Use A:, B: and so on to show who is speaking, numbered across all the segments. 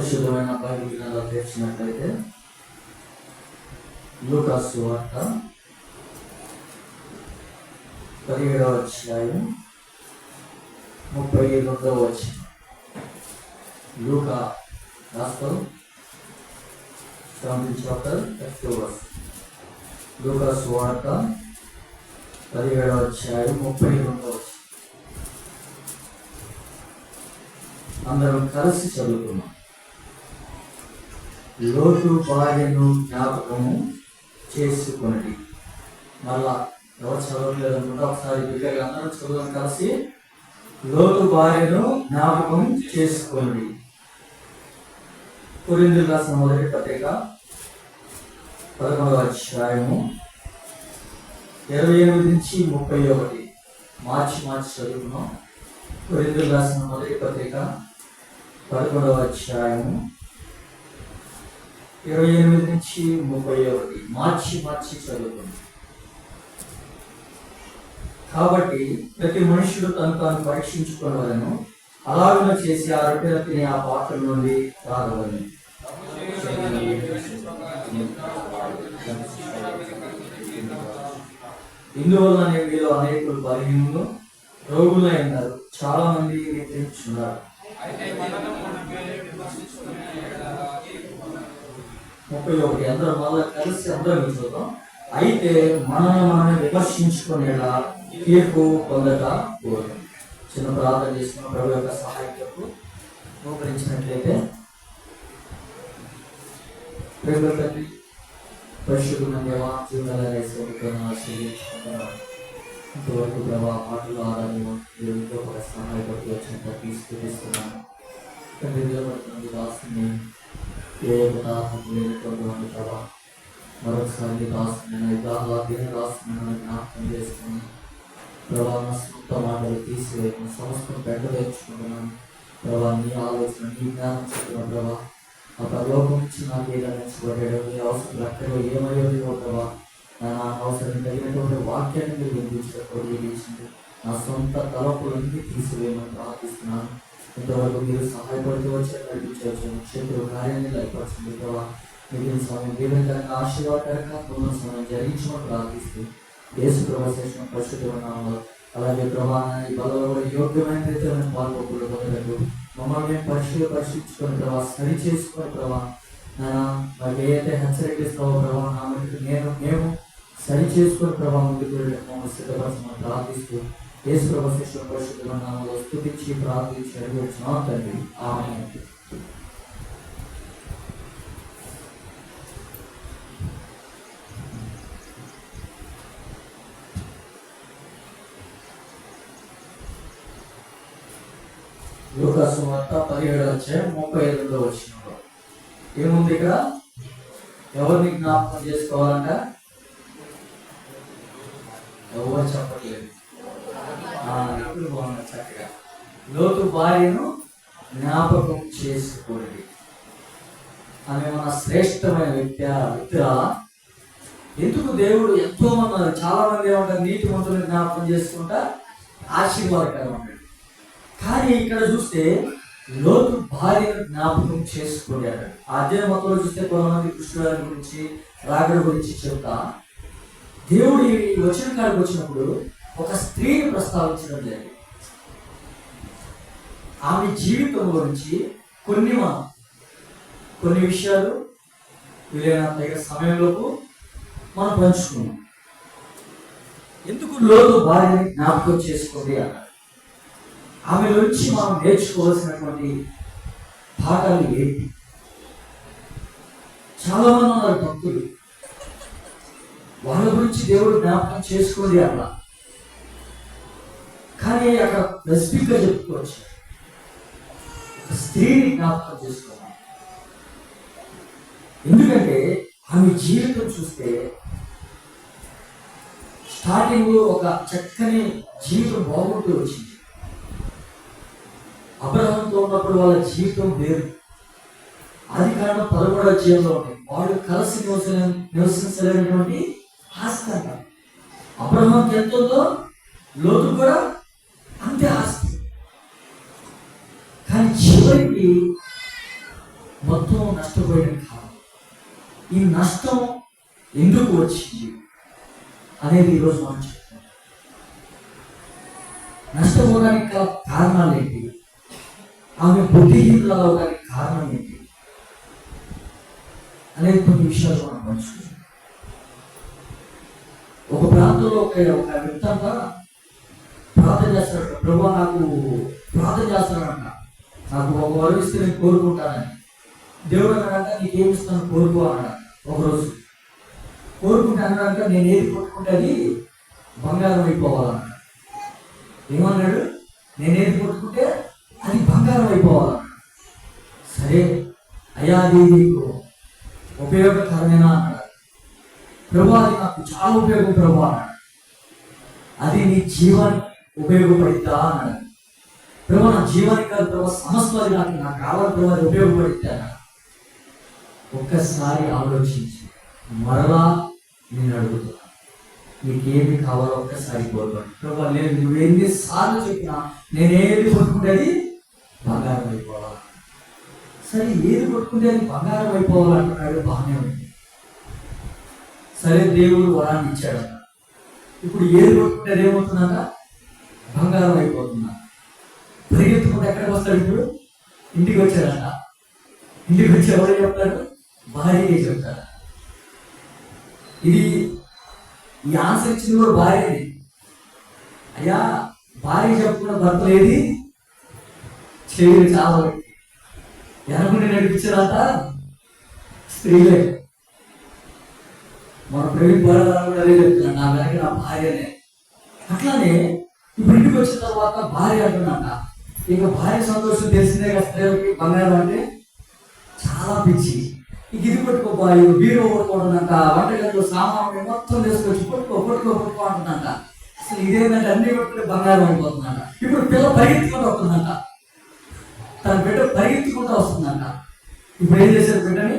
A: పరిశుద్ధమైన బైబిల్ గ్రంథాలు తెరిచినట్లయితే లూకా సువార్త 17వ అధ్యాయం 32వ వచనం. లూకా గాస్పెల్ 17th chapter 32వ verse. లూకా సువార్త 17వ అధ్యాయం 32వ వచనం. అందరం కలిసి చదువుతున్నాం. లోతు భార్యను జ్ఞాపకము చేసుకొనిడి. మళ్ళా ఎవరు చదవట్లేదు అనుకుంటే ఒకసారి బిడ్డగా అందరం చదువుదాం కలిసి. లోతు భార్యను జ్ఞాపకం చేసుకొనిడి. కొరింథీయులకు రాసిన మొదటి పత్రిక 11వ అధ్యాయము 28 నుంచి 31 మార్చి చదువుకున్నాం. కొరింథీయులకు రాసిన మొదటి పత్రిక 11వ అధ్యాయము 28 నుంచి 31 మార్చి చదువుకున్నాం. కాబట్టి ప్రతి మనుషుడు తను తాను పరీక్షించుకోవాలను, అలాగనే చేసి ఆ రొట్టెలు తినే ఆ పాత్ర నుండి తాగవలను. ఇందువల్ల మీలో అనేకులు బలహీనులు రోగులై ఉన్నారు, చాలా మంది నిద్రించున్నారు. 31 అందరూ మళ్ళా కలిసి అందరూ చూద్దాం. అయితే మనల్ని విమర్శించుకునేలా తీర్పు పొందట కోరు. చిన్న ప్రార్థన చేసుకున్న ప్రభు యొక్క సహాయకు మోకరించినట్లయితే. తండ్రి, పరిశుద్ధమైన దేవ, ఇంతవరకు ప్రభావ మాటలు ఆధారంగా దేవుడితో ఒక సహాయపడుతూ వచ్చినంత తీసుకున్నాను. తండ్రి నిలబడుతుంది దాసుని ఏ లేనటువంటి ప్రభావ మరొకసారి దాసుని దాసుని జ్ఞాపకం చేసుకుని ప్రభావ సొంత మాటలు తీసివేయడం సమస్తం పెద్ద తెచ్చుకుంటున్నాను. ప్రభావ నీ ఆలోచన నీ జ్ఞానం చెప్పిన ప్రభావ ఆ ప్రలోకం నుంచి నాకు ఏదైనా ఇచ్చబడ్డాడు, ఏ అవసరం ఎక్కడో ఏమయ్యో ప్రభావ నా అవసరం తగినటువంటి వాక్యాన్ని మీరు వినిపించింది. నా సొంత తలపులన్నీ తీసివేయమని ప్రార్థిస్తున్నాను. ఇంతవరకు మీరు సహాయపడుతూ వచ్చి నడిపించవచ్చు. క్షేత్ర కార్యాన్ని లైపరచండి ప్రభావ. మిగిలిన సమయం దీవెనకరంగా ఆశీర్వాదకరంగా పూర్ణ సమయం జరిగించమని ప్రార్థిస్తూ యేసు ప్రభావ చేసిన పరిశుద్ధ అలాగే ప్రభావాన్ని బలంలో కూడా యోగ్యమైన రీతిలో మేము పాల్గొకూడదు పొందలేదు. మమ్మల్ని మేము పరిశీలించుకొని ప్రభావ సరి చేసుకొని ప్రభావ మాకు ఏదైతే హెచ్చరిస్తావో ప్రభావ నా మేము సరి చేసుకొని ప్రభావం ముందుకు మమ్మల్ని సిద్ధపరచమని ప్రార్థిస్తూ యేసు ప్రభావ చేసిన పరిశుద్ధ స్తుతించి ప్రార్థించి అడిగిన తండ్రి ఆమేన్. లూకా సువార్త 17వ అధ్యాయం 32వ వచనంలో ఏముంది? ఇక్కడ ఎవరిని జ్ఞాపకం చేసుకోవాలంట? ఎవరు చెప్పట్లేదు. ఇప్పుడు బాగుంది చక్కగా. లోతు భార్యను జ్ఞాపకం చేసుకోండి. ఆమె మన శ్రేష్టమైన వ్యక్తుల. ఎందుకు దేవుడు ఎంతో మంది చాలా మంది ఏమంటారు నీతి మంతులను జ్ఞాపకం చేసుకుంటా ఆశీర్వాదకరం ఉంటాడు. కానీ ఇక్కడ చూస్తే లోతు భార్యను జ్ఞాపకం చేసుకున్నాడు. అధ్యాయ మొత్తంలో చూస్తే కొంతమంది కృష్ణుడి గురించి రాగడ గురించి చెప్తా దేవుడు ఈ వచన కాడికి వచ్చినప్పుడు ఒక స్త్రీని ప్రస్తావించడం జరిగింది. ఆమె జీవితం గురించి కొన్ని విషయాలు వీలైనంత సమయంలోపు మనం పంచుకున్నాం. ఎందుకు లోతు భార్యని జ్ఞాపకం చేసుకోండి అన్నారు. ఆమె నుంచి మనం నేర్చుకోవాల్సినటువంటి పాఠాలు ఏంటి? చాలా మంది ఉన్నారు భక్తులు, వాళ్ళ గురించి దేవుడు జ్ఞాపకం చేసుకోండి అలా. కానీ అక్కడ స్పెసిఫిక్గా చెప్పుకోవచ్చు, స్త్రీని జ్ఞాపకం చేసుకోవాలి. ఎందుకంటే ఆమె జీవితం చూస్తే స్టార్టింగ్ ఒక చక్కని జీవితం బాగుంటూ వచ్చింది. అబ్రహాంతో ఉన్నప్పుడు వాళ్ళ జీవితం వేరు. ఆది కారణం 13వ అధ్యాయంలో ఉంది. వాడు కలిసి నివసించలేనటువంటి ఆస్తి అంట. అబ్రహాంకి ఎంత ఉందో లోతు కూడా అంతే ఆస్తి. కానీ చివరికి మొత్తం నష్టపోయిన కాలం. ఈ నష్టం ఎందుకు వచ్చింది అనేది ఈరోజు మనం చెప్తాం. నష్టపోవడానికి గల కారణాలు ఏంటి, ఆమె బుద్ధిహీనులు అవడానికి కారణం ఏంటి అనేది కొన్ని విషయాలు మనం పంచుకుంటాం. ఒక ప్రాంతంలో ఒక వ్యక్తి అంట ప్రార్థన చేస్తాడు. ప్రభు నాకు ప్రార్థన చేస్తాడంట, నాకు ఒక వరం ఇస్తే నేను కోరుకుంటానని. దేవుడు అన్నాడంట, నీకేమిస్తాను కోరుకో అన్నాడు. ఒకరోజు కోరుకుంటే అన్నాడంట, నేను ఏది కొట్టుకుంటే అది బంగారం అయిపోవాలన్నాడు. ఏమన్నాడు, నేనేది కొట్టుకుంటే అది బంగారం అయిపోవాలన్నాడు. సరే అయ్యా, అది నీకు ఉపయోగకరమేనా అన్నాడు. ప్రభు అది నాకు చాలా ఉపయోగం ప్రభు అన్నాడు. అది నీ జీవానికి ఉపయోగపడిద్దా అన్నాడు. ప్రభు నా జీవానికి కాదు ప్రభు, సమస్య అది నాకు కావాలి ప్రభు, అది ఉపయోగపడిద్దా అన్నాడు. ఒక్కసారి ఆలోచించి మరలా నేను అడుగుతున్నా, నీకేమి కావాలో ఒక్కసారి కోరుకోండి. ప్రభు లేదు, నువ్వు ఎన్నిసార్లు చెప్పినా నేనేది కొట్టుకుంటేది బంగారం అయిపోవాలి. సరే ఏది కొట్టుకుంటే అది బంగారం అయిపోవాలంటున్నాడు, బాగానే ఉంది. సరే దేవుడు వరాన్ని ఇచ్చాడు. ఇప్పుడు ఏది కొట్టుకుంటే ఏమవుతుందంట, బంగారం అయిపోతుందా. పరిగెత్తుకుంటే ఎక్కడికి వస్తాడు, ఇప్పుడు ఇంటికి వచ్చాడంట. ఇంటికి వచ్చి ఎవరు చెప్తాడు, భార్యకే చెప్తాడు. ఇది ఈ ఆన్సర్ ఇచ్చింది కూడా భార్యని. అయ్యా భార్య చెప్పుకున్న భర్త ఏది చేయరు, చాలా వెనకుండి నడిపించారంట స్త్రీలే. మన ప్రవీణ్ బాలరావు కూడా అదే చెప్తున్నాడు, నా వెనక నా భార్యనే. అట్లానే ఇప్పుడు ఇంటికి వచ్చిన తర్వాత భార్య అంటున్నాక, ఇక భార్య సంతోషం తెలిసిందే కదా, స్త్రీలకి బంగారం అంటే చాలా పిచ్చి. ఇక ఇది పట్టుకోబా, ఇక బీరో పట్టుకోవడంట, వంటగదిలో సామాన్లు మొత్తం తీసుకొచ్చి పట్టుకో అంటుందంట. అసలు ఇదేంటంటే అన్ని పట్టుకుంటే బంగారం అయిపోతుందంట. ఇప్పుడు పిల్ల పరిగెత్తుకుంటూ వస్తుందంట, తన బిడ్డ పరిగెత్తుకుంటూ వస్తుందంట. ఇప్పుడు ఏం చేశారు, బిడ్డని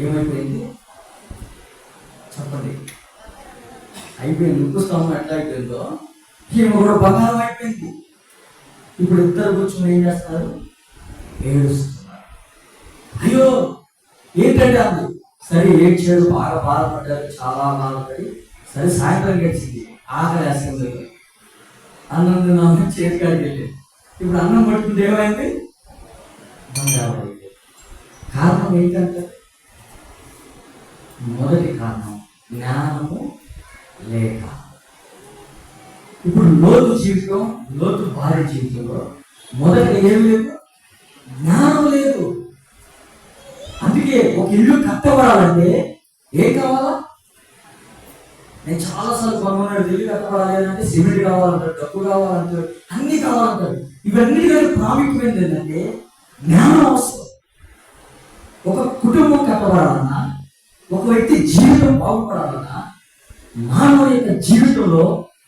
A: ఏమైపోయింది చెప్పండి, అయిపోయింది. ఉప్పు స్తంభం ఎట్లా అయిపోయిందో ఈమె కూడా బంగారం అయిపోయింది. ఇప్పుడు ఇద్దరు కూర్చొని ఏం చేస్తున్నారు, ఏడుస్తున్నారు. అయ్యో ఏంటంటే అంది. సరే ఏడ్చాడు, బాగా బాధపడ్డారు, చాలా బాధపడి సరే సాయంత్రం గడిచింది, ఆకలి వేస్తుంది. అన్నం తిన్నామని చేతికాడికి వెళ్ళింది. ఇప్పుడు అన్నం పట్టుకుంటే ఏమైంది, బంగారం అయింది. కారణం ఏంటంటే, మొదటి కారణం జ్ఞానము లేక. ఇప్పుడు లోతు భార్య జీవితంలో మొదట ఏం లేదు, జ్ఞానం లేదు. అందుకే ఒక ఇల్లు కట్టబడాలంటే ఏం కావాలా, నేను చాలాసార్లు కొనుక్కున్నాడు, ఇల్లు కట్టబడాలి అంటే సిమెంట్ కావాలంటారు, డబ్బు కావాలంటారు, అన్ని కావాలంటారు. ఇవన్నీ ప్రాముఖ్యం ఏంటంటే జ్ఞానం అవసరం. ఒక కుటుంబం కట్టబడాలన్నా, ఒక వ్యక్తి జీవితం బాగుపడాలన్నా, మానవ యొక్క జీవితంలో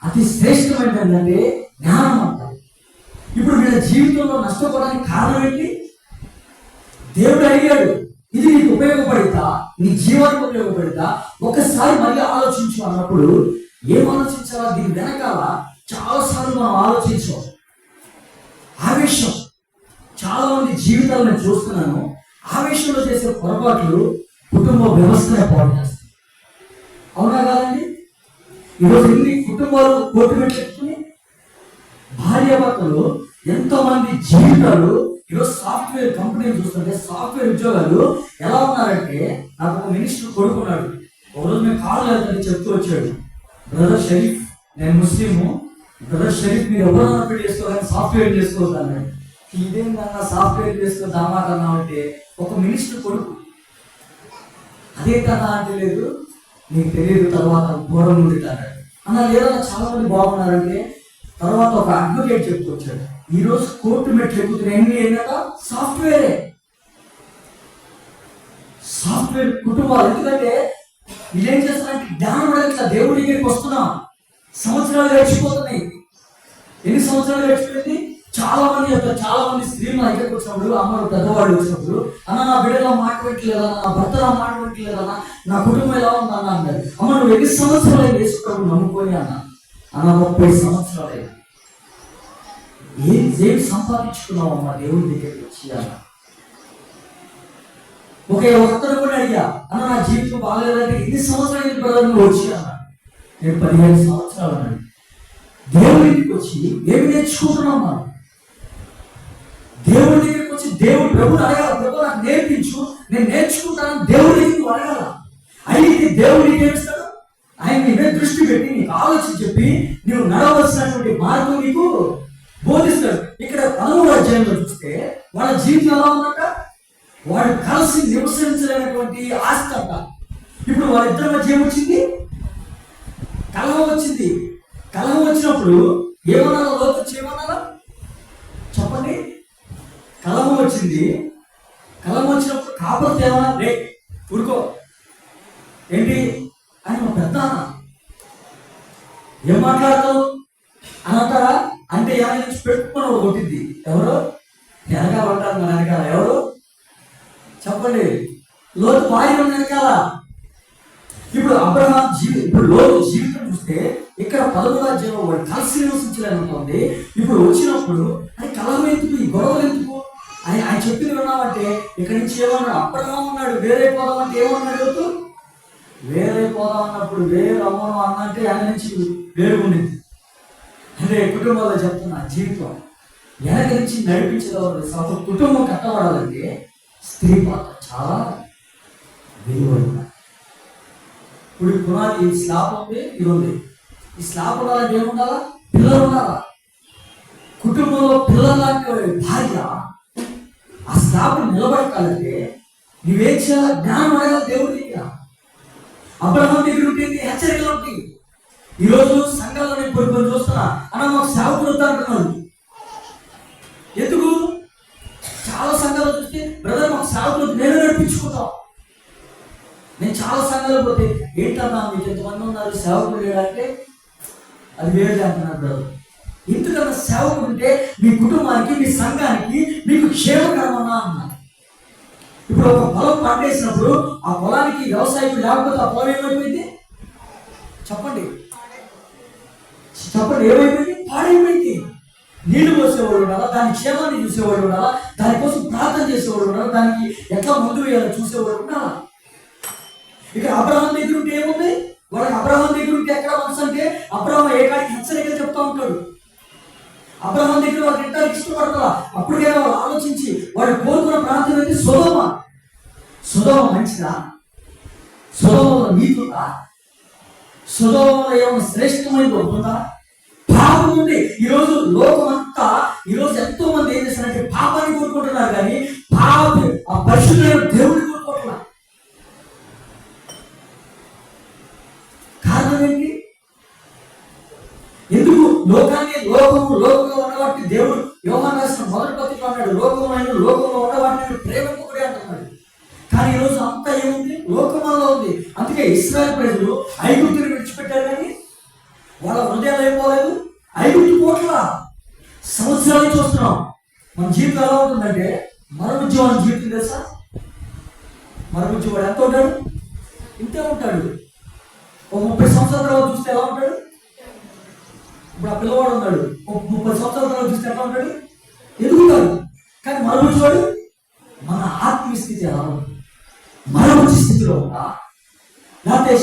A: అతి శ్రేష్టమైనది ఏంటంటే జ్ఞానం అంటారు. ఇప్పుడు వీళ్ళ జీవితంలో నష్టపోవడానికి కారణం ఏంటి, దేవుడు అడిగాడు, ఇది నీకు ఉపయోగపడిద్దా, నీ జీవానికి ఉపయోగపడిద్దా, ఒకసారి మళ్ళీ ఆలోచించు అన్నప్పుడు ఏం ఆలోచించాలా, దీని వెనకాల చాలాసార్లు మనం ఆలోచించాం. ఆవేశం, చాలా మంది జీవితాలు నేను చూస్తున్నాను, ఆవేశంలో చేసే పొరపాట్లు కుటుంబ వ్యవస్థనే పాడు చేస్తాయి. అవునా కాదండి? ఈరోజు ఎన్ని కుటుంబాలు కోర్టు పెట్టుకుని భార్యాభర్తలు ఎంతో మంది జీవితాలు ఈరోజు సాఫ్ట్వేర్ కంపెనీలు చూస్తుంటే సాఫ్ట్వేర్ ఉద్యోగాలు ఎలా ఉన్నారంటే, నాకు ఒక మినిస్టర్ కొడుకున్నాడు. ఒకరోజు మేము కాల్ వెళ్తాను చెప్తూ వచ్చాడు, బ్రదర్ షరీఫ్ నేను ముస్లిము, బ్రదర్ షరీఫ్ మీరు ఎవరన్నా పెళ్లి చేసుకోవాలని సాఫ్ట్వేర్ చేసుకోవద్దాను. ఇదేంటన్నా సాఫ్ట్వేర్ చేసుకుందామా కన్నా అంటే ఒక మినిస్టర్ కొడుకు. అదేంటన్నా అంటే లేదు నీకు తెలియదు, తర్వాత ఘోరం నుండి అన్నాడు. అన్న లేదా చాలా మంది బాగున్నారంటే తర్వాత ఒక అడ్వకేట్ చెప్తూ వచ్చాడు, ఈరోజు కోర్టు మెట్లు ఎక్కుతున్నాయి ఏంటంటే సాఫ్ట్వేర్ కుటుంబాలు. ఎందుకంటే వీళ్ళేం చేస్తారంటే జ్ఞానం ఇట్లా దేవుడి దగ్గరికి వస్తున్నాం, సంవత్సరాలు గడిచిపోతున్నాయి. ఎన్ని సంవత్సరాలు గడిచిపోయింది, చాలా మంది చెప్తారు. చాలా మంది స్త్రీలు నా దగ్గరికి వచ్చినప్పుడు, అమ్మలు పెద్దవాళ్ళు వచ్చినప్పుడు, అన్న నా బిడ్డలో మాట పెట్టలేదన్నా, నా భర్తలో మాట పెట్టలేదన్నా, నా కుటుంబం ఎలా ఉందన్నా అన్నారు. అమ్మ నువ్వు ఎన్ని సంవత్సరాలు వేసుకున్నావు నమ్ముకొని అన్న 30 సంవత్సరాలు ఏం సంపాదించుకున్నావు అమ్మా దేవుడి దగ్గరికి వచ్చి అన్న.
B: అతను కూడా అడిగా, అన్న నా జీవితం బాగాలేదంటే ఎన్ని సంవత్సరాలు బ్రదర్ నువ్వు వచ్చి అన్న. నేను 15 సంవత్సరాలు అన్నాడు. దేవుడి దగ్గరికి వచ్చి ఏమి నేర్చుకుంటున్నాం మనం? దేవుడి దగ్గరికి వచ్చి దేవుడు ప్రభుని అడగాల, ప్రభు నాకు నేర్పించు, నేను నేర్చుకుంటాను దేవుడి దగ్గరికి నువ్వు అడగాల. అయితే దేవుడు నీకు ఏమిస్తాడు? ఆయన నీ మీద దృష్టి పెట్టి నీకు ఆలోచన చెప్పి నువ్వు నడవలసినటువంటి మార్గం నీకు బోధిస్తాడు. ఇక్కడ 13వ అధ్యాయంలో చూస్తే వాళ్ళ జీవితం ఎలా ఉందంట? వాడు కలిసి నివసించలేనటువంటి ఆస్తి అంట. ఇప్పుడు వాళ్ళిద్దరి మధ్య ఏమొచ్చింది? కలహం వచ్చింది. కలహం వచ్చినప్పుడు ఏమన్నాలో లోతు ఏమన్నారా చెప్పండి? కలహం వచ్చింది. కలహం వచ్చినప్పుడు కాకపోతే ఏమన్నా రే ఊరుకో ఏంటి అని మా పెద్ద ఏం మాట్లాడతావు అని అంటారా? అంటే ఎవరి నుంచి పెట్టుకుని కొట్టింది. ఎవరు వెనకాల ఉంటారు? మన వెనకాల ఎవరు చెప్పండి? లోతు భార్య వెనకాల. ఇప్పుడు అబ్రహాం ఇప్పుడు లోతు జీవితం చూస్తే ఇక్కడ 13వ అధ్యాయంలో వాడు కలిసి నివసించలేనుకోండి. ఇప్పుడు వచ్చినప్పుడు అది కలహం ఎందుకు, ఈ గొడవలు ఎందుకు? ఆయన చెప్పింది విన్నామంటే ఇక్కడి నుంచి ఏమన్నాడు? అబ్రహాం ఉన్నాడు వేరే పోదాం అంటే ఏమన్నాడు? లోతు వేరే పోదాం అన్నప్పుడు వేరే అమ్మను అన్నంటే ఆయన నుంచి వేరుగుండింది. అంటే కుటుంబంలో చెప్తున్నా జీవితం వెనక నుంచి నడిపించేవారు. కుటుంబం కట్టబడాలంటే స్త్రీ పాత్ర చాలా విలువైన. ఇప్పుడు పునాది స్లాబ్ ఉంది, ఇది ఉంది. ఈ స్లాబ్ ఉండాలంటే ఏముండాలా? పిల్లలు ఉండాలా? కుటుంబంలో పిల్లల లాంటి భార్య ఆ స్లాబ్ నిలబడతానంటే నువ్వేం చేయాలి? జ్ఞానం అడగాలి దేవుడి దగ్గర. అబ్రహాం దగ్గర ఉంటుంది, హెచ్చరికలు ఉంటాయి. ఈరోజు సంఘాల్లో నేను కొన్ని చూస్తున్నా, అన్న మాకు సేవకులు వద్దా అంటున్నాను. ఎందుకు? చాలా సంఘాలు చూస్తే బ్రదర్ మాకు సేవకులు నేను నడిపించుకుంటాం. నేను చాలా సంఘాలు పోతే ఏంటన్నా మీకు ఎంతమంది ఉన్నారు సేవకులు లేడంటే అది వేరే అంటున్నారు బ్రదర్. ఎందుకన్నా సేవకుడు ఉంటే మీ కుటుంబానికి మీ సంఘానికి మీకు క్షేమకరమన్నా అన్నారు. ఇప్పుడు ఒక పొలం పండేసినప్పుడు ఆ పొలానికి వ్యవసాయం లేకపోతే ఆ పొలం ఏమైపోయింది చెప్పండి? ఏమైపోయింది? పాడైపోయింది. నీళ్లు పోసేవాడు ఉండాలా, దాని క్షేమాన్ని చూసేవాడు ఉండాలా, దానికోసం ప్రార్థన చేసేవాడు ఉండాలా, దానికి ఎట్లా ముందు వేయాలో చూసేవాడు ఉండాలా. ఇక్కడ అబ్రహాం దగ్గర ఉంటే ఏముంది? వాళ్ళకి అబ్రహాం దగ్గర ఉంటే ఎక్కడ మనసు అంటే అబ్రహాం ఏకాడికి హెచ్చరికలు చెప్తా ఉంటాడు. అబ్రహాం దగ్గర వాళ్ళకి ఎంత ఇష్టపడతారా? అప్పటికైనా వాళ్ళు ఆలోచించి వాడు కోరుకున్న ప్రాంతం ఏంటి? సొదొమ. సొదొమ మంచిదా? సొదొమలో నీతి ఉందా? సొదొమలో ఏమైనా శ్రేష్టమైనది ఉంటుందా? పాపం ఉంది. ఈరోజు లోకం అంతా ఈరోజు ఎంతో మంది ఏం చేస్తారంటే పాపాన్ని కోరుకుంటున్నారు, కానీ ఆ పరిశుద్ధమైన దేవుడిని కోరుకుంటున్నారు. కారణం ఏంటి? ఎందుకు? లోకంలో ఉన్నవాటి దేవుడు యోహాను రాసిన మొదటి పత్రిక అన్నాడు, లోకంలో ఉన్నవాటిని ప్రేమకుడే అంటున్నాడు. కానీ ఈరోజు అంతా ఏముంది? లోకమంలో ఉంది. అందుకే ఇశ్రాయేలు ప్రజలు ఐగుప్తుని విడిచిపెట్టారు, కానీ వాళ్ళ హృదయాలు అయిపోలేదు. ఐగుప్తు కోట్ల సంవత్సరాలు చూస్తున్నాం. మన జీవితం ఎలా ఉంటుందంటే మరొక జీవితం తెలుసా? మరొక వాడు ఎంత ఉంటాడు? ఇంతే ఉంటాడు. ఓ 30 సంవత్సరాల తర్వాత చూస్తే ఎలా ఉంటాడు? ఇప్పుడు ఆ పిల్లవాడు ఉన్నాడు, ఓ 30 సంవత్సరాల తర్వాత చూస్తే ఎలా ఉంటాడు? ఎదుగుతాడు. కానీ మరొకవాడు మన ఆత్మీయ స్థితి ఎలా ఉంటుంది? మరొక స్థితిలో ఉందా? లేకపోతే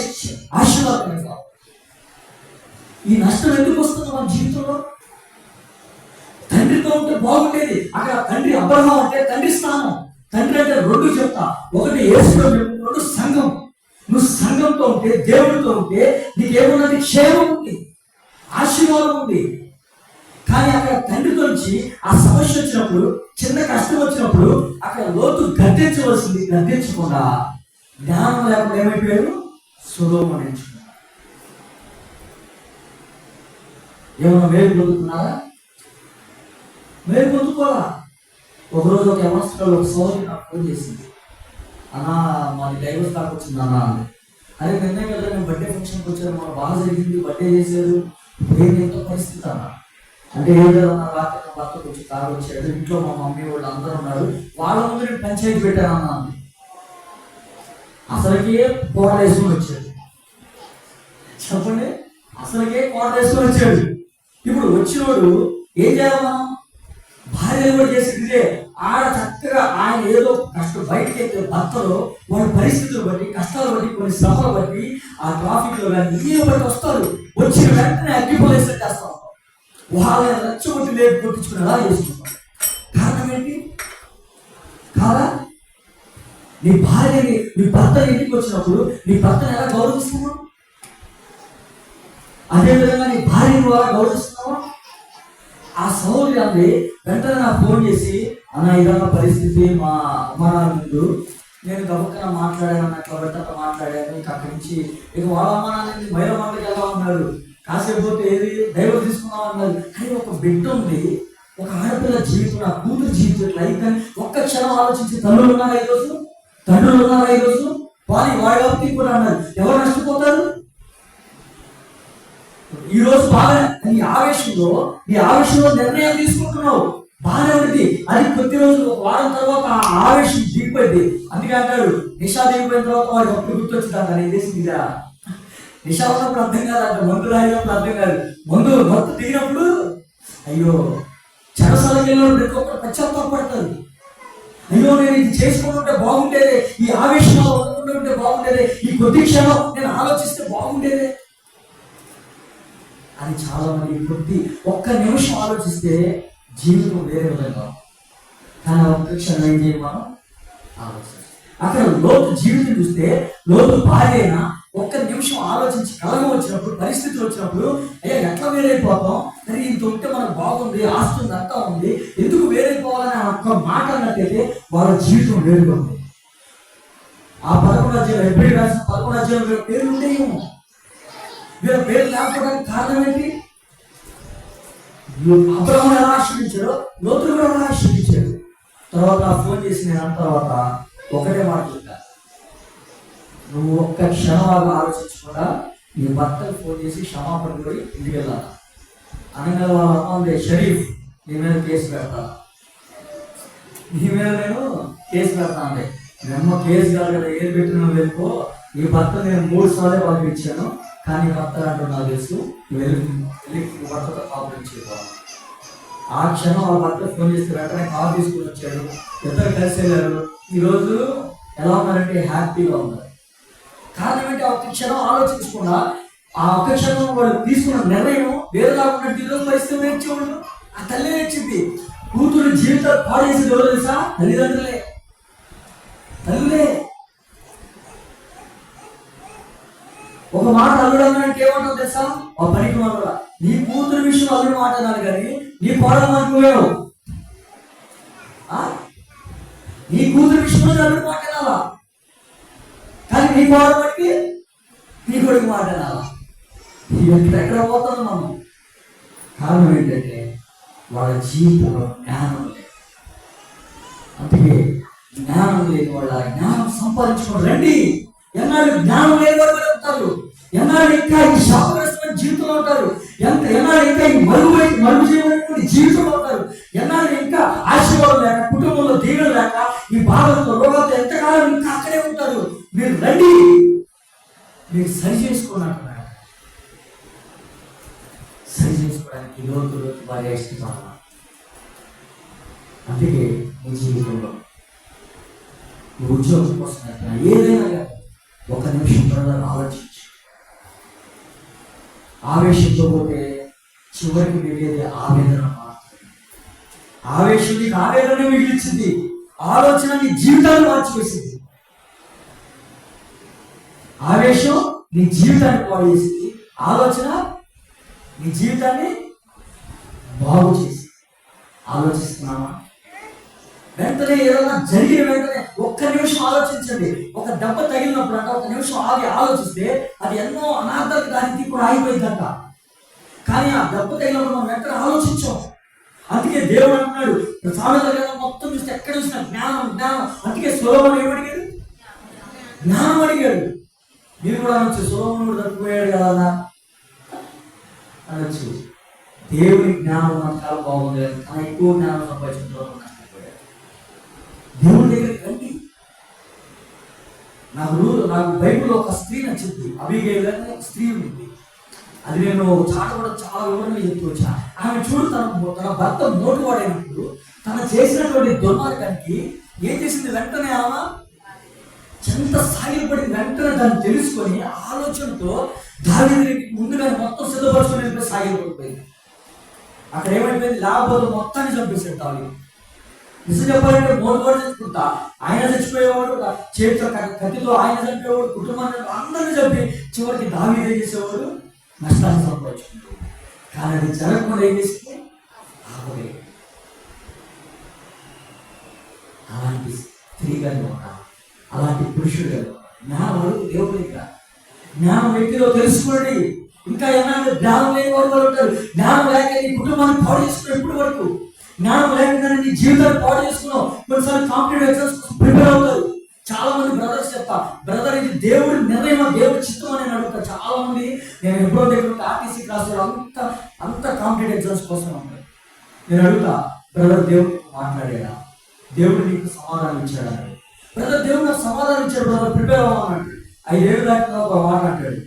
B: ఆశీర్వాదం? ఈ నష్టం ఎందుకు వస్తుంది మన జీవితంలో? తండ్రితో ఉంటే బాగుండేది. అక్కడ తండ్రి అబ్రహాం అంటే తండ్రి స్థానం. తండ్రి అంటే 2 చెప్తా, ఒకటి యేసులో, 2 సంఘం. నువ్వు సంఘంతో ఉంటే, దేవుడితో ఉంటే నీకేమున్నది? క్షేమం ఉంది, ఆశీర్వాదం ఉంది. కానీ అక్కడ తండ్రితో నుంచి ఆ సమస్య వచ్చినప్పుడు, చిన్న కష్టం వచ్చినప్పుడు అక్కడ లోతు గద్దించవలసింది, గద్దించకుండా జ్ఞానం లేకుండా ఏమైపోయారు? సొదొమ ఎంచుకున్నారు. ఏమన్నా మేలు పొందుతున్నారా? మేలు పొందుకోవాలా? ఒకరోజు ఒక యవనస్తుడు ఒక సోదరి నాకు ఫోన్ చేసింది, అన్నా మాది డైవర్స్ దాకా వచ్చింది అన్నా. అరే నిన్నే కదా మేము బర్త్డే ఫంక్షన్కి వచ్చారు, మాకు బాగా జరిగింది, బర్త్డే చేశారు, ఎంతో పరిస్థితి అన్న. అంటే ఏం లేదన్నా, రాత్రి నా భర్తకు వచ్చి కారు వచ్చాడు, ఇంట్లో మా మమ్మీ వాళ్ళు అందరూ ఉన్నారు, వాళ్ళ ముందు నేను పంచాయతీ పెట్టానన్నా. అసలుకే కోట వేసుకొని వచ్చాడు. చెప్పండి, అసలుకే కోట వేసుకొని వచ్చాడు. ఇప్పుడు వచ్చినోడు ఏం చేయాలి? మనం భార్య కూడా చేసిందే ఆడ చక్కగా ఆయన ఏదో బయటికి వెళ్తే భర్తలు వాళ్ళ పరిస్థితులు బట్టి, కష్టాలు బట్టి, కొన్ని శ్రమలు బట్టి, ఆ ట్రాఫిక్ లో కానీ నీళ్ళు బట్టి వస్తారు. వచ్చిన వెంటనే అగ్గిపోలేసి చేస్తా ఉంటాం. వాళ్ళని రచ్చగొట్టి లేపు కొట్టించుకునేలా చేసుకుంటాం. కారణం ఏంటి? కాదా? నీ భార్యని, నీ భర్త ఇంటికి వచ్చినప్పుడు నీ భర్తను ఎలా గౌరవిస్తున్నావు? అదేవిధంగా నీ భార్యని ఎలా గౌరవిస్తున్నావా? ఆ సౌలు గారిని వెంటనే నాకు ఫోన్ చేసి, అన్న ఇదన్న పరిస్థితి మా అమ్మ ముందు నేను గబక్కన మాట్లాడాను, అట్లా వెంటనే మాట్లాడాను. ఇక అక్కడి నుంచి ఇక వాళ్ళ అమ్మ నాన్న మైలమండకి ఎలా ఉన్నారు, కాసేపు పోతే ఏది దైవం తీసుకున్నాం అన్నారు. కానీ ఒక బిడ్డ ఉంది, ఒక ఆడపిల్ల జీవితం, ఆ కూతురు జీవితం లైఫ్ కానీ ఒక్క క్షణం ఆలోచించి తండ్రులు ఉన్నారా ఈరోజు? తండ్రులు ఉన్నారా ఈరోజు? వాడి కాబట్టి కూడా అన్నారు. ఎవరు నష్టపోతారు? ఈ రోజు బాగా నీ ఆవేశంలో నిర్ణయం తీసుకుంటున్నావు, బాగానే ఉంది. అది కొద్ది రోజులు, ఒక వారం తర్వాత ఆ ఆవేశం దిగిపోయింది. అందుకే అంటాడు, నిషా దిగిపోయిన తర్వాత వాడికి అప్పుడు గుర్తొచ్చిందంట, నేను చేసిందిరా. నిషా ఉన్నప్పుడు అర్థం కాదంట, మందు రాయినప్పుడు అర్థం కాదు. మొత్తం దిగినప్పుడు అయ్యో చెరసాలకి వెళ్ళినప్పుడు ప్రతి ఒక్కరు పశ్చాత్తాపడతారు. అయ్యో నేను ఇది చేసుకుని ఉంటే బాగుండేదే, ఈ ఆవేశంలో ఉంటే బాగుండేదే, ఈ కొద్ది క్షణం నేను ఆలోచిస్తే బాగుండేదే అని చాలా మంది ఒక్క నిమిషం ఆలోచిస్తే జీవితం వేరే విధంగా. కానీ ఒక్క క్షణం ఏం చేయాలి మనం? ఆలోచించాలి. అక్కడ లోతు జీవితం చూస్తే, లోతు భార్య అయినా ఒక్క నిమిషం ఆలోచించి కలగం వచ్చినప్పుడు, పరిస్థితులు వచ్చినప్పుడు, అయ్యా ఎట్లా వేరైపోతాం, మరి ఇంత ఉంటే మనకు బాగుంది, ఆస్తుంది, అంతా ఉంది, ఎందుకు వేరైపోవాలని ఒక్క మాట అన్నట్టయితే వాళ్ళ జీవితం వేరుగా ఉంది. ఆ 11వ అధ్యాయం, ఎబ్రిల్ రాసిన 11వ అధ్యాయం పేర్లు ఉండేమో. వీళ్ళ పేరు లేకపోవడానికి కారణం ఏంటి? అబ్రహాము ఎలా ఆశ్రయించాడో లోతులు కూడా ఎలా ఆశ్రయించాడు. తర్వాత ఫోన్ చేసి నేను అన్న తర్వాత ఒకటే మాట చెప్పా, నువ్వు ఒక్క క్షణం ఆలోచించకుండా నీ భర్తకు ఫోన్ చేసి క్షమాపణ పోయి ఇంటికి వెళ్ళాలి. అనగా వాళ్ళ అమ్మ షరీఫ్, నీ మీద కేసు పెడతా, నీ మీద నేను కేసు పెడతాను. మేము కేసు కాదు కదా, ఏది పెట్టినా వెళ్ళిపో, ఈ భర్త నేను 3 సార్లు వాళ్ళకి ఇచ్చాను, కానీ భర్త అంటూ నాకు తెలుసు, వెళ్ళి భర్తతో కాపురం చేయవాలి. ఆ క్షణం వాళ్ళ భర్త ఫోన్ చేస్తే వెంటనే కారు తీసుకుని వచ్చాడు, ఇద్దరు కలిసి వెళ్ళారు. ఈరోజు ఎలా ఉన్నారంటే హ్యాపీగా ఉన్నారు. కారణం ఏంటి? ఆ ఒక్క క్షణం ఆలోచించకుండా, ఆ ఒక్క క్షణం వాళ్ళు తీసుకున్న నిర్ణయం వేరేలా ఉన్నట్టు ఈరోజు పరిస్థితి నేర్చేవాళ్ళు. ఆ తల్లి నేర్చింది. కూతురు జీవితాలు పాడు చేసేది ఎవరు తెలుసా? తల్లిదండ్రులే. ఒక మాట అల్లుడు అన్నాడంటే ఏమంటావు తెలుసా? ఆ పనికి మాట, నీ కూతురు విషయం అల్లుడు మాట అన్నాడు, కానీ నీ కోడలు మాట్లాడావు. నీ కూతురు విషయంలో అల్లుడు మాట్లాడాలా, కానీ నీ కోడలు బట్టి నీ కొడుకు మాట్లాడాలా. ఎక్కడ పోతాను మనం? కారణం ఏంటంటే వాళ్ళ జీవితంలో జ్ఞానం లేదు. అందుకే జ్ఞానం లేని వాళ్ళ జ్ఞానం సంపాదించుకోండి రండి. ఎన్నాళ్ళు జ్ఞానం లేని వాళ్ళు ఉంటారు, ఎన్నాళ్ళు ఇంకా ఈ శాపగ్రస్తమైన జీవితంలో ఉంటారు, ఎన్నాళ్ళు ఇంకా ఈ మరుగు చేయబడినటువంటి జీవితంలో ఉంటారు, ఎన్నాళ్ళు ఇంకా ఆశీర్వాదం లేక, కుటుంబంలో దీవెన లేక, ఈ బాధలతో రోగాలతో ఎంతకాలం ఇంకా అక్కడే ఉంటారు. మీరు రండి, మీరు సరి చేసుకోవడానికి లోతు బాగా ఇష్టపడాలి. అందుకే నీ జీవితంలో నువ్వు ఉద్యోగం కోసం ఏదైనా ఒక నిమిషం బ్రదర్ ఆలోచించు. ఆవేశంతో పోతే చివరికి మిగిలేది ఆవేదన మాత్రమే. ఆవేశం నీకు ఆవేదన మిగిలించింది, ఆలోచన నీ జీవితాన్ని మార్చివేసింది. ఆవేశం నీ జీవితాన్ని పాడు చేసింది, ఆలోచన నీ జీవితాన్ని బాగు చేసింది. ఆలోచిస్తున్నావా? వెంటనే ఏదైనా జరిగిన వెంటనే ఒక్క నిమిషం ఆలోచించండి. ఒక దెబ్బ తగిలినప్పుడు అంట ఒక నిమిషం ఆగి ఆలోచిస్తే అది ఎన్నో అనార్థాలకు దానికి కూడా ఆగిపోయిందంట. కానీ ఆ దెబ్బ తగిలినప్పుడు మనం వెంటనే ఆలోచించాం. అందుకే దేవుడు అంటున్నాడు, సామెతల గ్రంథం మొత్తం చూస్తే ఎక్కడ చూసినా జ్ఞానం జ్ఞానం. అందుకే సొలొమోను ఏమడిగాడు? జ్ఞానం అడిగాడు. మీరు కూడా అనొచ్చు, సొలొమోను కూడా తప్పిపోయాడు కదా అనొచ్చు. దేవుని జ్ఞానం నాకు చాలా బాగుంది, కానీ ఎక్కువ జ్ఞానం సంపాదించడం కష్టపడ్డాడు. దేవుని దగ్గరికి రండి. నాకు బైబిల్లో ఒక స్త్రీ నచ్చింది, అబీగైల్ అనే ఒక స్త్రీ ఉంది. అది నేను కూడా చాలా వివరంగా చెప్తూ వచ్చా. ఆమె చూడు, తన భర్త మోటువాడైనప్పుడు తను చేసినటువంటి దుర్మార్గానికి ఏం చేసింది? వెంటనే ఆమె ఎంత సాగిపడింది. వెంటనే దాన్ని తెలుసుకొని ఆలోచనతో దావీదుకి ముందుగానే మొత్తం సిద్ధపరచుకుని సాగిపడిపోయింది. అక్కడ ఏమైపోయింది? లేకపోతే మొత్తాన్ని చంపేసాడు దావీదు. నిజం చెప్పాలంటే మూడు కూడా తెచ్చుకుంటా ఆయన చచ్చిపోయేవాడు, చేతితో కత్తితో ఆయన చంపేవాడు, కుటుంబాన్ని అందరినీ చంపి చివరికి దావీదు ఏం చేసేవాడు? నష్టాన్ని సంపాదించుకుంటాడు. కానీ అది జరగకుండా ఏం చేసింది? ఆపే. అలాంటి స్త్రీగా అలాంటి పురుషుడు జ్ఞానం వరకు దేవుడి దగ్గర జ్ఞానం వ్యక్తిలో తెలుసుకోండి. ఇంకా ఏమైనా జ్ఞానం లేని వారు ఉంటారు. జ్ఞానం లేక నీ కుటుంబాన్ని పాడు చేసుకున్నావు ఇప్పటి వరకు. జ్ఞానం లేకుండా నీ జీవితాన్ని పాడు చేసుకున్నావు. కొన్నిసార్లు కాంపిటేటివ్ ఎగ్జామ్స్ ప్రిపేర్ అవుతారు. చాలా మంది బ్రదర్స్ చెప్తా, బ్రదర్ ఇది దేవుడి నిర్ణయం, దేవుడి చిత్తం అని అడుగుతా. చాలా మంది నేను ఎప్పుడో దగ్గర ఆర్టీసీ క్లాస్ అంత కాంపిటేటివ్ ఎగ్జామ్స్ కోసం ఉంటారు. నేను అడుగుతా, బ్రదర్ దేవుడు మాట్లాడాడా? దేవుడు నీకు సమాధానం ఇచ్చాడా? బ్రదర్ దేవుడు నాకు సమాధానం ఇచ్చాడు బ్రదర్, ప్రిపేర్ అవ్వాలంటాడు. 5 ఏళ్ళు దాకా ఒక మాట అంటాడు,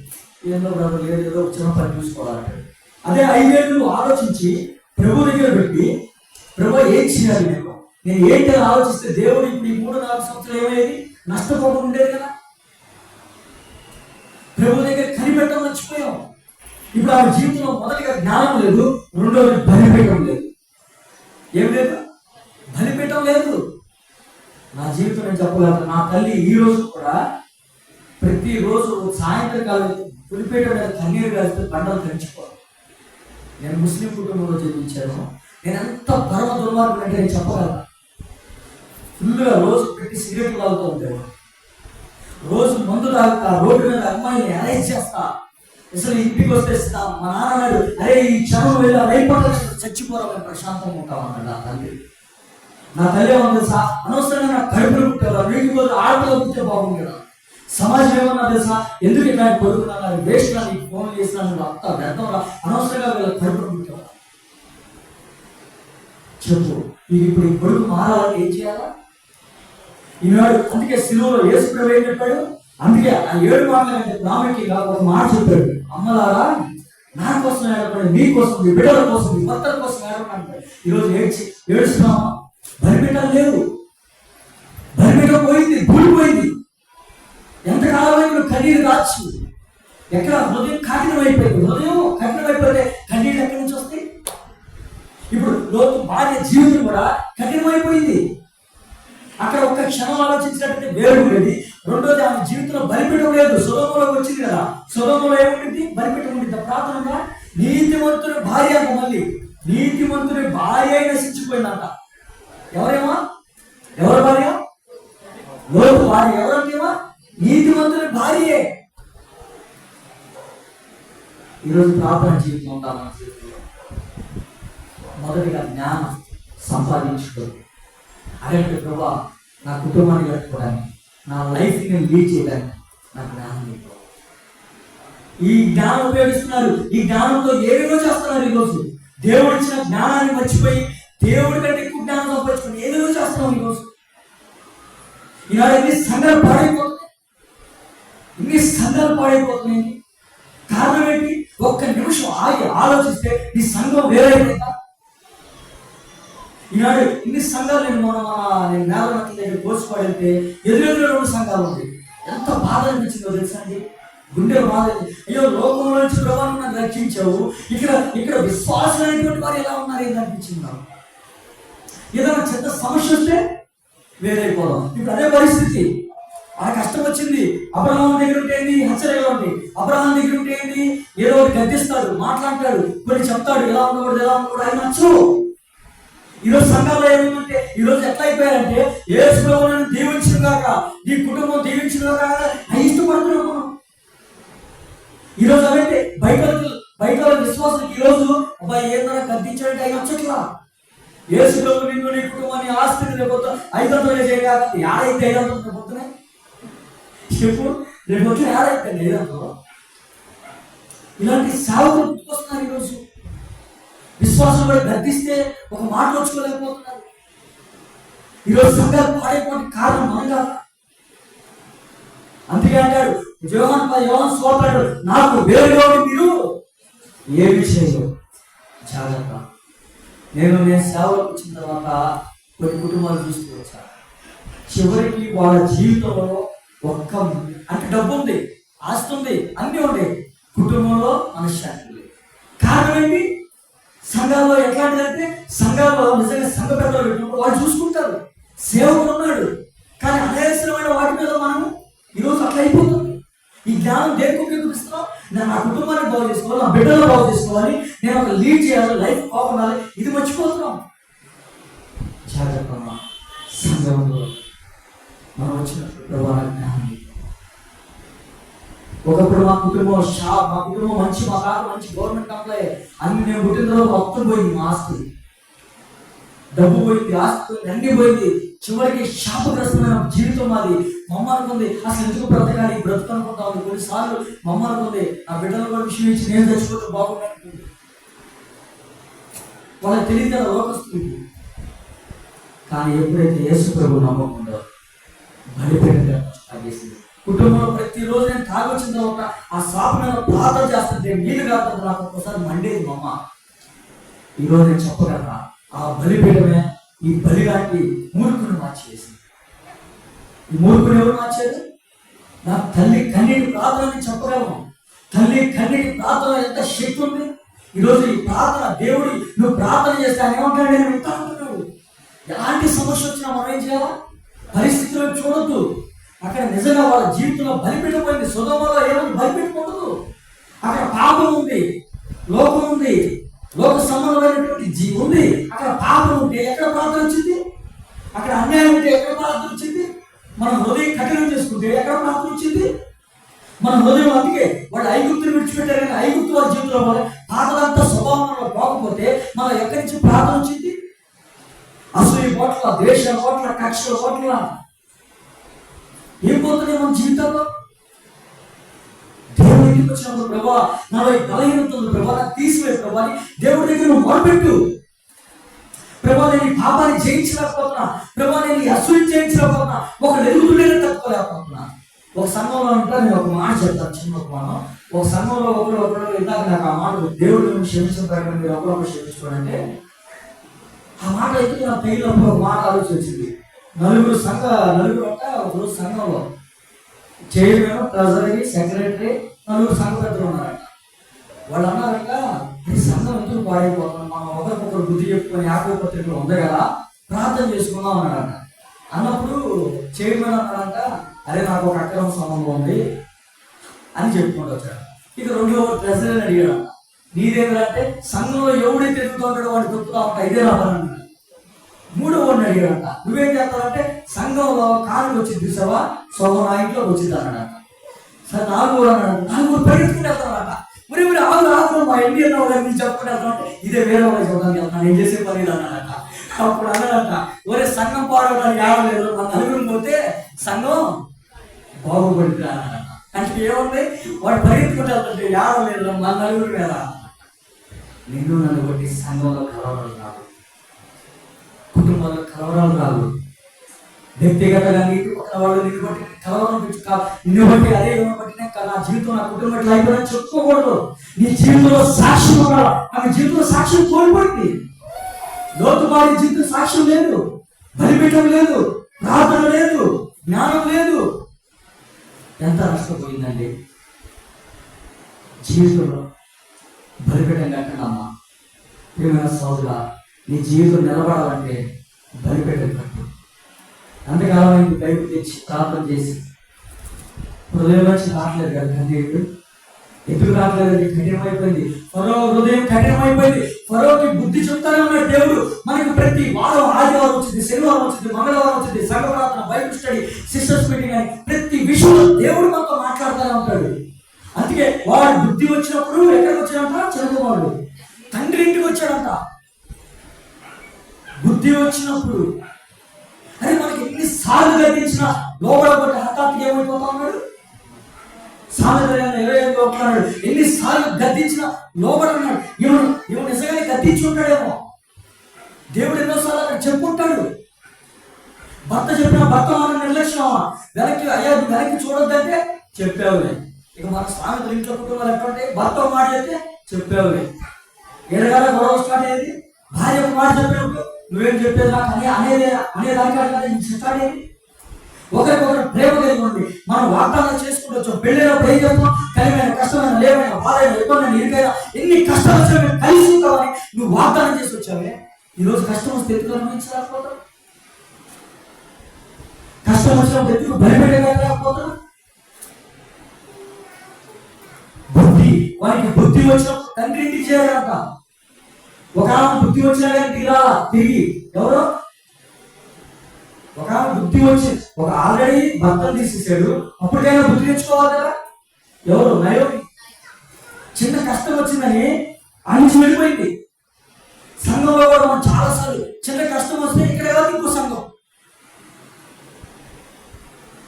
B: ఏందో బ్రదర్ లేదు, ఏదో చిన్న పని చూసుకోవాలంటాడు. అదే 5 ఏళ్ళు ఆలోచించి ప్రభు దగ్గర పెట్టి, ప్రభు ఏం చేయాలి నేను ఏంటి అని ఆలోచిస్తే దేవుడు ఇప్పుడు ఈ 3-4 సంవత్సరాలు ఏమయ్యేది? నష్టపోకుండా ఉండేది కదా. ప్రభు దగ్గర కనిపెట్టడం మర్చిపోయాం. ఇప్పుడు ఆ జీవితంలో మొదటిగా జ్ఞానం లేదు, రెండోది బలిపీఠం లేదు. ఏం లేదు? బలిపీఠం లేదు. నా జీవితం నేను చెప్పగలను. నా తల్లి ఈ రోజు కూడా ప్రతిరోజు సాయంత్రకాలం బలిపీఠం మీద కన్నీరు కలిస్తే బండలు తెంచుకోవాలి. నేను ముస్లిం కుటుంబంలో జన్మించాను. నేను ఎంత పరమ దుర్మార్గుడు అంటే నేను చెప్పగలను. ఫుల్గా రోజు పెట్టి సిగరెట్లు తాగుతూ ఉంటాడు, రోజు మందు తాగుతా, రోడ్డు మీద అమ్మాయిని అరేంజ్ చేస్తా. అసలు ఇంటికి వస్తేస్తా. మా నాన్న అన్నాడు, అరే ఈ క్షణం వెళ్ళి అయిపోతా చచ్చిపోరా ప్రశాంతంగా ఉంటాం అన్నాడు నా తల్లి. నా తల్లి ఏమన్నా తెలుసా? అనవసరంగా నాకు కడుపులు పుట్టారు, వీటి రోజు ఆడపిల్ల పుట్టే బాగుండేదా. సమాజం ఏమన్నా తెలుసా? ఎందుకు ఇట్లా కొడుకున్నా వేస్ట్ గా నీకు ఫోన్ చేసినా నువ్వు అంత వ్యర్థంగా అనవసరంగా వీళ్ళ కడుపులు పుట్టావు. చెప్పు, ఇది ఇప్పుడు ఈ కొడుకు మారాలని ఏం చేయాలా? ఈనాడు అందుకే సిలువలో యేసు ప్రభువు ఏం చెప్పాడు? అందుకే ఆ 7 మాటలు ప్రాముఖ్యంగా ఒక మాట చెప్పాడు, అమ్మలారా నా కోసం ఏడపడి, మీ కోసం, మీ బిడ్డల కోసం, మీ భర్తల కోసం ఏడపడి. ఈరోజు ఏడుస్తున్నామా? బలిపీఠం లేదు, బలిపీఠం పోయింది, కూలిపోయింది. ఎంతకాలమైనా కన్నీరు దాచు. ఎక్కడ హృదయం కఠినం అయిపోయింది. హృదయం కఠినం అయిపోతే కన్నీళ్ళు ఎక్కడి నుంచి వస్తాయి? ఇప్పుడు లోతు భార్య జీవితం కూడా కఠినమైపోయింది. అక్కడ ఒక్క క్షణం ఆలోచించినట్టు వేరు ఉండేది. రెండోది ఆమె జీవితంలో బలిపీఠం లేదు. సొదొమలోకి వచ్చింది కదా, సొదొమలో ఏముంటుంది? బలిపీఠం ఉంటుంది. ప్రార్థనగా నీతిమంతుని భార్య అంట. మళ్ళీ నీతిమంతుని భార్య నశించిపోయిందంట. ఎవరేమో? ఎవరి భార్య? లోతు భార్య. ఎవరంటేమా? నీతిమంతుని భార్యే. ఈరోజు ప్రార్థన జీవితం ఉంటా మన జీవితంలో. మొదటిగా జ్ఞానం సంపాదించుకోండి. అదేంటి ప్రభా, నా కుటుంబాన్ని కట్టుకోవడానికి, నా లైఫ్ ని లీడ్ చేయడానికి నాకు జ్ఞానం లేదు. ఈ జ్ఞానం ఉపయోగిస్తున్నారు. ఈ జ్ఞానంతో ఏవేవో చేస్తున్నారు. ఈరోజు దేవుడు ఇచ్చిన జ్ఞానాన్ని మర్చిపోయి దేవుడి కంటే ఎక్కువ జ్ఞానం సంపాదించుకొని ఏదేవో చేస్తున్నాం. ఈరోజు ఈనాడు ఎన్ని సంఘాలు పాడైపోతున్నాయి, ఇన్ని సంఘాలు పాడైపోతున్నాయి. కారణం ఏంటి? ఒక్క నిమిషం ఆగి ఆలోచిస్తే ఈ సంఘం వేరైపోయిందా? ఈనాడు ఇన్ని సంఘాలు నేను నేలమట్టి దగ్గర కోర్చుకోవాలంటే ఎదురెదురు 2 సంఘాలు ఉంది. ఎంత బాధ అనిపించిందో తెలుసా అండి? గుండె బాధ. అయ్యో, లోకంలో నుంచి ప్రభావం నన్ను రక్షించావు, ఇక్కడ విశ్వాసం అనేటువంటి వారు ఎలా ఉన్నారు ఏది అనిపించింది నాకు. ఏదైనా చెత్త సమస్య వస్తే వేరైపోదాం. ఇప్పుడు అదే పరిస్థితి. ఆ కష్టం వచ్చింది. అబ్రహాం దగ్గర ఉంటే ఏంది? హెచ్చరికగా ఉంది. అబ్రహాం దగ్గర ఉంటే ఏంది? ఏదో ఒకటి గద్దిస్తాడు, మాట్లాడతాడు, కొన్ని చెప్తాడు, ఎలా ఉండకూడదు, ఎలా ఉండకూడదు, ఆయన నచ్చవు. ఈరోజు సంఘాల్లో ఏమైందంటే, ఈరోజు ఎట్లా అయిపోయారంటే, యేసు ప్రభువును దీవించిన కాక, నీ కుటుంబం దీవించిన కాక ఇష్టపడుతున్నాం మనం. ఈరోజు అవంటే బయట విశ్వాసం ఈరోజు అబ్బాయి ఏదైనా గద్దించాడంటే ఆయన నచ్చట్లా. యేసు ప్రభువు నిన్ను, నీ కుటుంబాన్ని, ఆస్తిని రేపు 500 చేయగాక ఏడైతే 500 పోతున్నాయి. చెప్పు, రేపు ఏడైతే 500. ఇలాంటి సేవకులు గుర్తుకొస్తున్నారు ఈరోజు. విశ్వాసం కూడా గద్దిస్తే ఒక మాట వచ్చుకోలేకపోతున్నారు. ఈరోజు సంఘాలు పాడైపోయిన కారణం మనగా. అందుకే అంటాడు యోహాను సువార్తలో, నాకు వేరుగా మీరు ఏ విషయంలో జాగ్రత్త. నేను సేవలకు వచ్చిన తర్వాత కొన్ని కుటుంబాలు చూస్తూ వచ్చాను. చివరికి వాళ్ళ జీవితంలో ఒక్క అంటే డబ్బు ఉంది, ఆస్తి ఉంది, అన్నీ ఉండే, కుటుంబంలో మనశ్శాంతి లేదు. కారణం ఏంటి? సంఘాల్లో ఎట్లాంటిదంటే, సంఘాల్లో నిజంగా సంఘ పెద్దలు పెట్టినప్పుడు వాళ్ళు చూసుకుంటారు, సేవకుడు ఉన్నాడు, కానీ అనవసరమైన వాటి మీద మనం ఈరోజు అట్లా అయిపోతుంది. ఈ జ్ఞానం దేనికి ఉపయోగిస్తున్నాం? నేను నా కుటుంబాన్ని బాగు చేసుకోవాలి, నా బిడ్డలు బాగు చేసుకోవాలి, నేను ఒక లీడ్ చేయాలి, లైఫ్ బాగుండాలి, ఇది మర్చిపోతున్నాం. జాగ్రత్త. సంఘంలో మనం వచ్చినప్పుడు ప్రభావ జ్ఞానం. ఒకప్పుడు మా కుటుంబం మా కుటుంబం మంచి, మా తాత మంచి గవర్నమెంట్ ఎంప్లాయ్, అన్ని నేను పుట్టిన తర్వాత మొత్తం పోయింది, మా ఆస్తి డబ్బు పోయింది, ఆస్తి అన్ని పోయింది, చివరికి శాపగ్రస్తమైన జీవితం మాది. మమ్మల్ని అసలు ఎందుకు బ్రతకాలి, బ్రతుకు అనుకుంటా ఉంది. కొన్నిసార్లు మమ్మల్ని నా బిడ్డల కూడా విషయం ఇచ్చి నేను చచ్చిపోతే బాగుంటుంది. వాళ్ళకి తెలియదు కదా లోకస్తుంది. కానీ ఎప్పుడైతే యేసు ప్రభు నమ్మకుండా బలిపెట్టడం స్టార్ట్ చేసింది, కుటుంబంలో ప్రతిరోజు నేను తాగొచ్చిన తర్వాత ఆ సాపు మీద ప్రార్థన చేస్తుంటే నీళ్ళు కాకుండా నాకు ఒక్కసారి మండేది మా అమ్మ. ఈరోజు నేను చెప్పగలరా, ఆ బలిపీఠమే ఈ బలి లాంటి మూర్ఖుని మార్చేసింది. ఈ మూర్ఖుని ఎవరు మార్చారు? నా తల్లి కన్నీటి ప్రార్థన చెప్పగలను. తల్లి కన్నీటి ప్రార్థన ఎంత శక్తి ఉంది. ఈరోజు ఈ ప్రార్థన, దేవుడి నువ్వు ప్రార్థన చేస్తే ఆయన ఏమంటాడు? నేను వింటా ఉంటున్నాడు. ఎలాంటి సమస్య వచ్చినా మనం ఏం చేయాలా? పరిస్థితులు చూడొద్దు. అక్కడ నిజంగా వాళ్ళ జీవితంలో బలిపెట్టబోయింది. సొదొమలో ఏమైనా బలిపెట్టకూడదు. అక్కడ పాపం ఉంది, లోకం ఉంది, లోక సంబంధమైనటువంటి ఉంది. అక్కడ పాపం ఉంటే ఎక్కడ ప్రార్థన వచ్చింది? అక్కడ అన్యాయం ఉంటే ఎక్కడ ప్రార్థన వచ్చింది? మనం హృదయం కఠినం చేసుకుంటే ఎక్కడ ప్రార్థన వచ్చింది? మన హృదయం, అందుకే వాళ్ళు ఐగుప్తుని విడిచిపెట్టారు, కానీ ఐగుప్తు వాళ్ళ జీవితంలో వాళ్ళ పాతదంతా స్వభావంలో పోకపోతే మన ఎక్కడి నుంచి ప్రార్థన వచ్చింది? అసూయ కోట్ల, ద్వేష కోట్ల, కక్షల కోట్ల ఏం పోతున్నాయి మన జీవితంలో? దేవుడి ఇంటికి వచ్చినప్పుడు ప్రభా నాలో బలహీనత ఉంది ప్రభా, నాకు తీసివే ప్రభా అని దేవుడి దగ్గర నువ్వు మొదలుపెట్టు. ప్రభా నేను ఈ పాపాన్ని జయించలేకపోతున్నా, ప్రభా నేను ఈ అసూయ జయించలేకపోతున్నా, ఒక ఎదుగుతుండే తట్టుకోలేకపోతున్నా. ఒక సంఘంలో ఉంటా, నేను ఒక మాట చెప్తాను, చిన్న ఒక మాట. ఒక సంఘంలో ఒకరు ఇందాక నాకు ఆ మాట దేవుడు క్షమించిన ప్రకారం మీరు ఒకరొకరు క్షమించుకోనంటే, ఆ మాట అయితే నాకు తగినప్పుడు ఒక మాట ఆలోచన వచ్చింది. నలుగురు అంట ఒకరోజు సంఘంలో చైర్మన్, ట్రెజరీ, సెక్రటరీ, నలుగురు సంఘ పెద్దలు ఉన్నారంట. వాళ్ళు అన్నారంట, ఈ సంఘం ఎందుకు పాడైపోతున్నాం, మనం ఒకరికొకరు బుద్ధి చెప్పుకొని 50 పత్రికలు ఉంది కదా, ప్రార్థన చేసుకుందాం అన్నాడంట. అన్నప్పుడు చైర్మన్ అన్నాడంట, అరే నాకు ఒక అక్రమ సంబంధం ఉంది అని చెప్పుకుంటూ వచ్చాడు. ఇక రెండో ట్రెజరీని అడిగాడు, నీదేంటంటే సంఘంలో ఎవడైతే ఎదుగుతూ ఉంటాడో వాడు దొక్కుతా ఉంటా, ఇదే నా పని అన్నాడు. మూడో వాడిని అడిగాడంట, నువ్వేం చేస్తావంటే సంఘంలో కానుక వచ్చింది చూసావా, సొంత నా ఇంట్లోకి వచ్చింది అన్నాడంట. సరే నాలుగు అన్నాడు, నలుగురు పరిగెత్తుకుని వెళ్తానంట. మరి మీరు ఆగు మా ఇండియన్ వాళ్ళని చెప్పుకుని వెళ్తామంటే ఇదే వేరే వాళ్ళకి చెప్పడానికి వెళ్తాను, నేను చేసే పని అన్నాడంట. అప్పుడు అన్నాడంట, ఒరే సంఘం పాడవడానికి ఆడలేదు, మన నలుగురు పోతే సంఘం బాగుపడుతుంది అన్నాడంట. అంటే ఏముంది, వాడు పరిగెత్తుకుంటే వెళ్తుంటే ఆడలేదు మన నలుగురు మీద. నిన్ను నన్ను బట్టి సంఘంలో కలవడం రాదు, కుటుంబంలో కలవరాలు రాదు, వ్యక్తిగతంగా నీకు వాళ్ళు నిన్ను బట్టి కలవరం నిన్ను బట్టి అదే బట్టి నా జీవితం నా కుటుంబం ఎట్లా అయిపోయిందని చెప్పుకోకూడదు. నీ జీవితంలో సాక్ష్యం ఉండాలి. ఆమె జీవితంలో సాక్ష్యం కోల్పోయింది. లోతుబారి జీవితం సాక్ష్యం లేదు, బలిపీఠం లేదు, ప్రార్థన లేదు, జ్ఞానం లేదు. ఎంత నష్టపోయిందండి జీవితంలో. బలిపీఠం కట్టండమ్మా. ప్రియమైన సోదరుడా, నీ జీవితం నిలబడాలంటే బలిపీఠం కట్టు. అంతకాలం బైబిల్ తెచ్చి ప్రార్థన చేసి హృదయం నుంచి రావట్లేదు కదా కన్నీళ్ళు. ఎందుకు రావట్లేదండి? కఠినమైపోయింది. ఫరో హృదయం కఠినమైపోయింది. ఫరోకి బుద్ధి చెప్తానే ఉన్నాడు దేవుడు. మనకి ప్రతి వారం ఆదివారం వచ్చింది, శనివారం వచ్చింది, మంగళవారం వచ్చింది, సంఘ ప్రార్థన, బైబిల్ స్టడీ, సిస్టర్స్ మీటింగ్ అని ప్రతి విషయంలో దేవుడు మనతో మాట్లాడుతూనే ఉంటాడు. అందుకే వాడు బుద్ధి వచ్చినప్పుడు ఎక్కడికి వచ్చాడంట? చిన్నవాడు తండ్రి ఇంటికి వచ్చాడంట. బుద్ధి వచ్చినప్పుడు అరే మనకి ఎన్నిసార్లు గద్దించినా లోపడబట్టి హఠాత్తుగా ఏమైపోతా ఉన్నాడు? సామెత 25 అంటున్నాడు, ఎన్నిసార్లు గద్దించినా లోపడున్నాడు. ఇవను నిజంగానే గద్దించి ఉంటాడేమో. దేవుడు ఎన్నోసార్లు అక్కడ చెప్పుకుంటాడు. భర్త చెప్పిన భర్త మన నిర్లక్ష్యం, వెనక్కి చూడొద్దంటే చెప్పావులే. ఇక మన సామెతలు ఇంట్లో కుటుంబాలు ఎట్లుంటే భర్త మాట చెప్తే చెప్పావులే. ఎడగాల గొడవ స్టార్ట్ అయ్యేది. భార్య మాట చెప్పినప్పుడు నువ్వేం చెప్పేది నాకు అనేదానికాడు కదా స్టార్ట్ అయ్యేది. ఒకరికొకరు ప్రేమ కలిగి ఉండి మనం వాగ్దానం చేసుకుంటూ పెళ్ళైనప్పుడు ఏం చెప్తాం? కలిమైన కష్టమైన లేవైన బాధైన ఇబ్బంది ఇరుకైనా ఎన్ని కష్టాలు వచ్చినా మేము కలిసి ఉంటామని నువ్వు వాగ్దానం చేసి వచ్చావే. ఈరోజు కష్టం వస్తే ఎందుకు అనుభవించలేకపోతాం? కష్టం వచ్చినప్పుడు ఎందుకు భయపెట్టలేకపోతాం? బుద్ధి, వానికి బుద్ధి వచ్చినప్పుడు తండ్రి ఇంటికి చేయాలంట. ఒక ఆమె బుద్ధి వచ్చినా కానీ తిరిగి ఎవరో ఒక ఆమె బుద్ధి వచ్చి ఒక ఆల్రెడీ భర్తను తీసేసాడు, అప్పటికైనా బుద్ధి తెచ్చుకోవాలి కదా. ఎవరు నయోమి చిన్న కష్టం వచ్చిందని అనిచి వెళ్ళిపోయింది. సంఘంలో కూడా మనం చాలాసార్లు చిన్న కష్టం వస్తే ఇక్కడ కాదు ఇంకో సంఘం.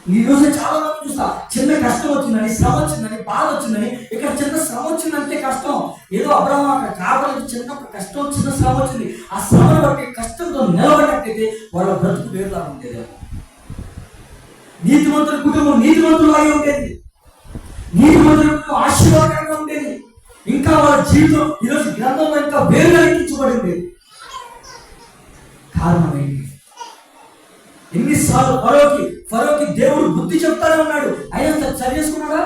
B: ఈ రోజు చాలా మంది చూస్తా, చిన్న కష్టం వచ్చిందని, శ్రమ వచ్చిందని, బాధ వచ్చిందని, ఇక్కడ చిన్న శ్రమ వచ్చిందంటే కష్టం. ఏదో అబ్రహం అక్కడ కావాలని చిన్న కష్టం, చిన్న శ్రమ వచ్చింది, ఆ శ్రమను బట్టి కష్టంతో నిలబడినట్టయితే వాళ్ళ బ్రతుకు వేరులా ఉండేది. నీతిమంతుల కుటుంబం నీతిమంతులాగే ఉండేది, నీతిమంతుల కుటుంబం ఆశీర్వాదకరంగా ఉండేది. ఇంకా వాళ్ళ జీవితం ఈరోజు గ్రంథంలో ఇంకా వేరుగా ఎక్కించబడింది. కారణం ఏంటి? ఎన్నిసార్లు ఫరోకి దేవుడు బుద్ధి చెప్తానే ఉన్నాడు, అయినా సరి చేసుకున్నాడా?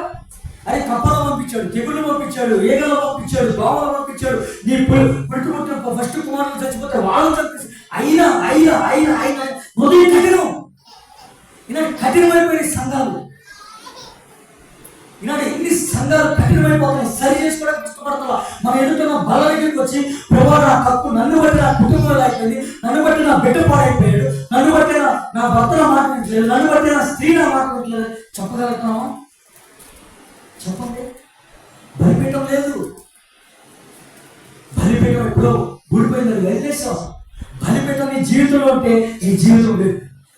B: అరే కప్పలు పంపించాడు, తెగుళ్ళు పంపించాడు, ఏగలు పంపించాడు, దోమలు పంపించాడు, నీ పుట్టిన ఫస్ట్ కుమారులు చచ్చిపోతే వాళ్ళు చంపేసి అయినా అయినా అయినా అయినా మొదటి కఠినం. ఈనాడు కఠినమైపోయిన సంఘాలు, ఈనాడు ఎన్ని సంఘాలు కఠినమైపోతున్నాయి. సరి చేసుకోవడానికి ఇష్టపడతా. మన ఎదుగుతున్న బల దగ్గరికి వచ్చి ప్రభావ నా తప్పు, నన్ను బట్టి నా కుటుంబంలో అయిపోయింది, నన్ను బట్టి నా బిడ్డ పాడైపోయాడు, నన్ను బట్టి నా భర్తను మాట్లాడట్లేదు, నన్ను బట్టి నా స్త్రీని మాట్లాడట్లేదు చెప్పగలుగుతామా? చెప్పండి. బలిపీఠం లేదు, బలిపీఠం ఎప్పుడో ఊడిపోయింది, వదిలేసాం. బలిపీఠం నీ జీవితంలో ఉంటే నీ జీవితం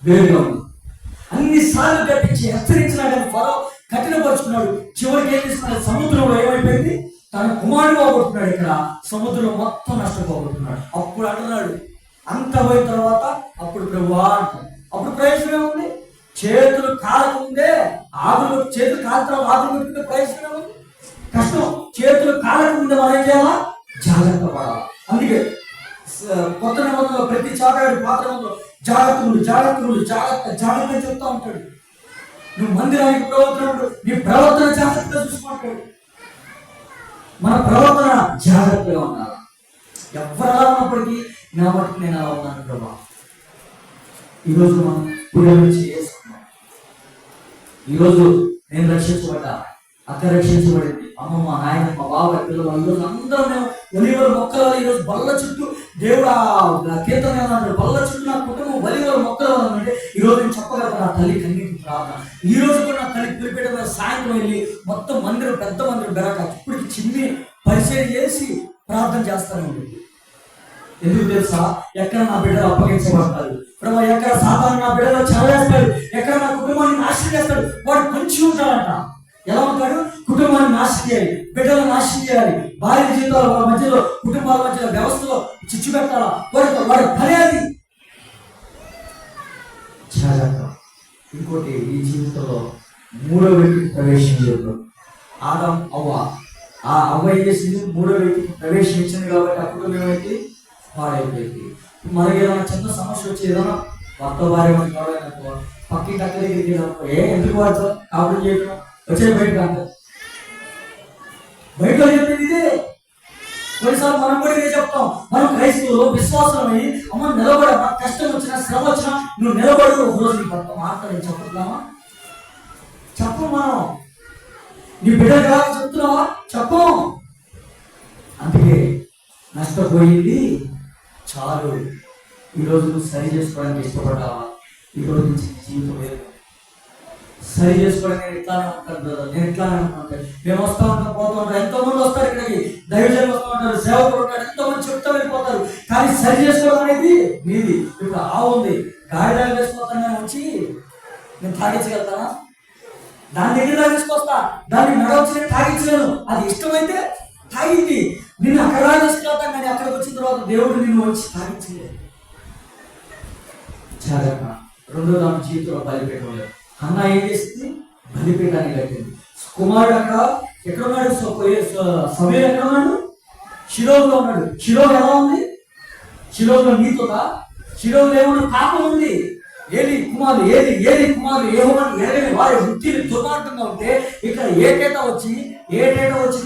B: వేరుగా ఉంది. అన్నిసార్లు గట్టించి హెచ్చరించినా కానీ ఫరో కఠినపరుచుకున్నాడు. చివరికి ఏం చేస్తున్నాడు? సముద్రంలో ఏమైపోయింది? తన కుమారుడు పోగొట్టున్నాడు. ఇక్కడ సముద్రంలో మొత్తం నష్టపోగొట్టున్నాడు. అప్పుడు అంటున్నాడు, అంత పోయిన తర్వాత అప్పుడు ప్రభువా అంటాడు. అప్పుడు ప్రయోజనం ఉంది? చేతులు కాలకుందే ఆకులు, చేతులు కాలుతా ఆకులు పెట్టుకుంటే ప్రయోజనం ఉంది? కష్టం. చేతులు కాలకుందే మనం ఏం చేయాలా? జాగ్రత్త పడాలి. అందుకే కొత్త నిబంధనలో ప్రతి చాటాడు పాత్రలో జాగ్రత్తలు జాగ్రత్తలు జాగ్రత్త జాగ్రత్త చెప్తా ఉంటాడు. నువ్వు మందిరానికి ప్రవర్తనప్పుడు నీ ప్రవర్తన జాగ్రత్తగా చూసుకుంటాడు. మన ప్రవర్తన జాగ్రత్తగా ఉండాలి. ఎవరలా ఉన్నప్పటికీ నా బట్టి నేను అలా ఉన్నాను ప్రభా. ఈరోజు మనం పుణ్యం చేసుకున్నాం. ఈరోజు నేను రక్షించబడ్డా, అక్క రక్షించబడింది, అమ్మమ్మ, నాయన, మా బాబాయ్, పిల్లలు, ఈరోజు అందరం మేము ఒలివల మొక్కల ఈరోజు బల్ల చుట్టూ దేవుడు కీర్తన ఏమన్నాడు? బల్ల చుట్టూ నా కుటుంబం ఒలివల మొక్కలు అంటే ఈరోజు నేను చెప్పగలను. నా తల్లి కన్నీటి ప్రార్థన. ఈ రోజు కూడా నా తల్లి పిలిపేట సాయంత్రం వెళ్ళి మొత్తం మందిరం, పెద్ద మందిరం బెరక ఇప్పటికి చిన్ని పరిచయం చేసి ప్రార్థన చేస్తానే ఉంటుంది. ఎందుకు తెలుసా? ఎక్కడ నా బిడ్డలు అప్పగించబడతారు ప్రభా, ఎక్కడ సాధారణ నా బిడ్డలు చదివేస్తాడు, ఎక్కడ నా కుటుంబాన్ని నాశనం చేస్తాడు, వాడు మంచి ఉంటాడంట. ఎలా ఉంటాడు? కుటుంబాన్ని నాశనం చేయాలి, బిడ్డలను నాశనం చేయాలి, భార్య జీవితాల మధ్యలో, కుటుంబాల మధ్యలో, వ్యవస్థలో చిచ్చు పెట్టాలా, వాడి పని అది. ఇంకోటి, ఈ జీవితంలో మూడో వ్యక్తికి ప్రవేశించారు ఆదం అవ్వ. ఆ అవ్వ ఏం చేసింది? మూడో వ్యక్తికి ప్రవేశం ఇచ్చింది కాబట్టి ఆ కుటుంబం ఏమైంది? పాడైపోయింది. మనకి ఏదైనా చిన్న సమస్య వచ్చి ఏదైనా భర్త భార్య మనకి కావాలనుకో, పక్కింటి అక్క దగ్గరికి వెళ్ళినప్పుడు ఎందుకు వాడతాం? కాపురం చేయడం వచ్చే బయటకు అంటారు. బయటలో చెప్పింది ఇదే. కొన్నిసార్లు మనం కూడా ఇదే చెప్తాం. మనం క్రైస్తవులు విశ్వాసమై అమ్మ నిలబడ, కష్టం వచ్చినా శ్రమ వచ్చినా నువ్వు నిలబడు, ఒక రోజు నీ భర్త మాట్లాడి చెప్తున్నావా? చెప్పు. మనం నీ బిడ్డ కావాలి చెప్తున్నావా? చెప్పు. అందుకే నష్టపోయింది చాలు. ఈరోజు నువ్వు సరి చేసుకోవడానికి ఇష్టపడ్డావా? ఈరోజు నుంచి జీవితం లేదు. సరి చేసుకోవడానికి నేను ఇట్లానే ఉంటాను బ్రదర్, నేను ఇట్లానే ఉంటాను. మేము వస్తూ ఉంటాం, పోతూ ఉంటాం. ఎంతో మంది వస్తారు ఇక్కడికి, దైవజనులు వస్తూ ఉంటారు, సేవకులు ఉంటారు, ఎంతో మంది చెప్తా వెళ్ళిపోతారు. కానీ సరి చేసుకోవడం అనేది మీది. ఇప్పుడు ఆవు ఉంది, గాడిదాలు వేసుకొస్తాను నేను వచ్చి నేను తాగించగలుగుతానా? దాని దగ్గర తాగించుకొస్తా, దాన్ని నడవచ్చు, తాగించలేను. అది ఇష్టమైతే తాగింది. నిన్ను అక్కడ తీసుకెళ్తాను, కానీ అక్కడికి వచ్చిన తర్వాత దేవుడు నిన్ను వచ్చి తాగించలేదు. జాగ్రత్త. రెండో దాని జీవితంలో బలిపీఠం లేదు. అన్న ఏం చేసింది? బలిపీఠాన్ని కట్టింది. కుమారుడు అక్కడ ఎక్కడున్నాడు? సమీర్ ఎక్కడ ఉన్నాడు? షిలోహులో ఉన్నాడు. షిలోహు ఎలా ఉంది? షిలోహులో నీతుగా, షిలోహులో ఏమన్నా పాపం ఉంది. ఏలి కుమారులు యెహోవాను ఎరగని వారి వృత్తిని దుర్మార్గంగా ఉంటే ఇక్కడ ఏటేటా వచ్చి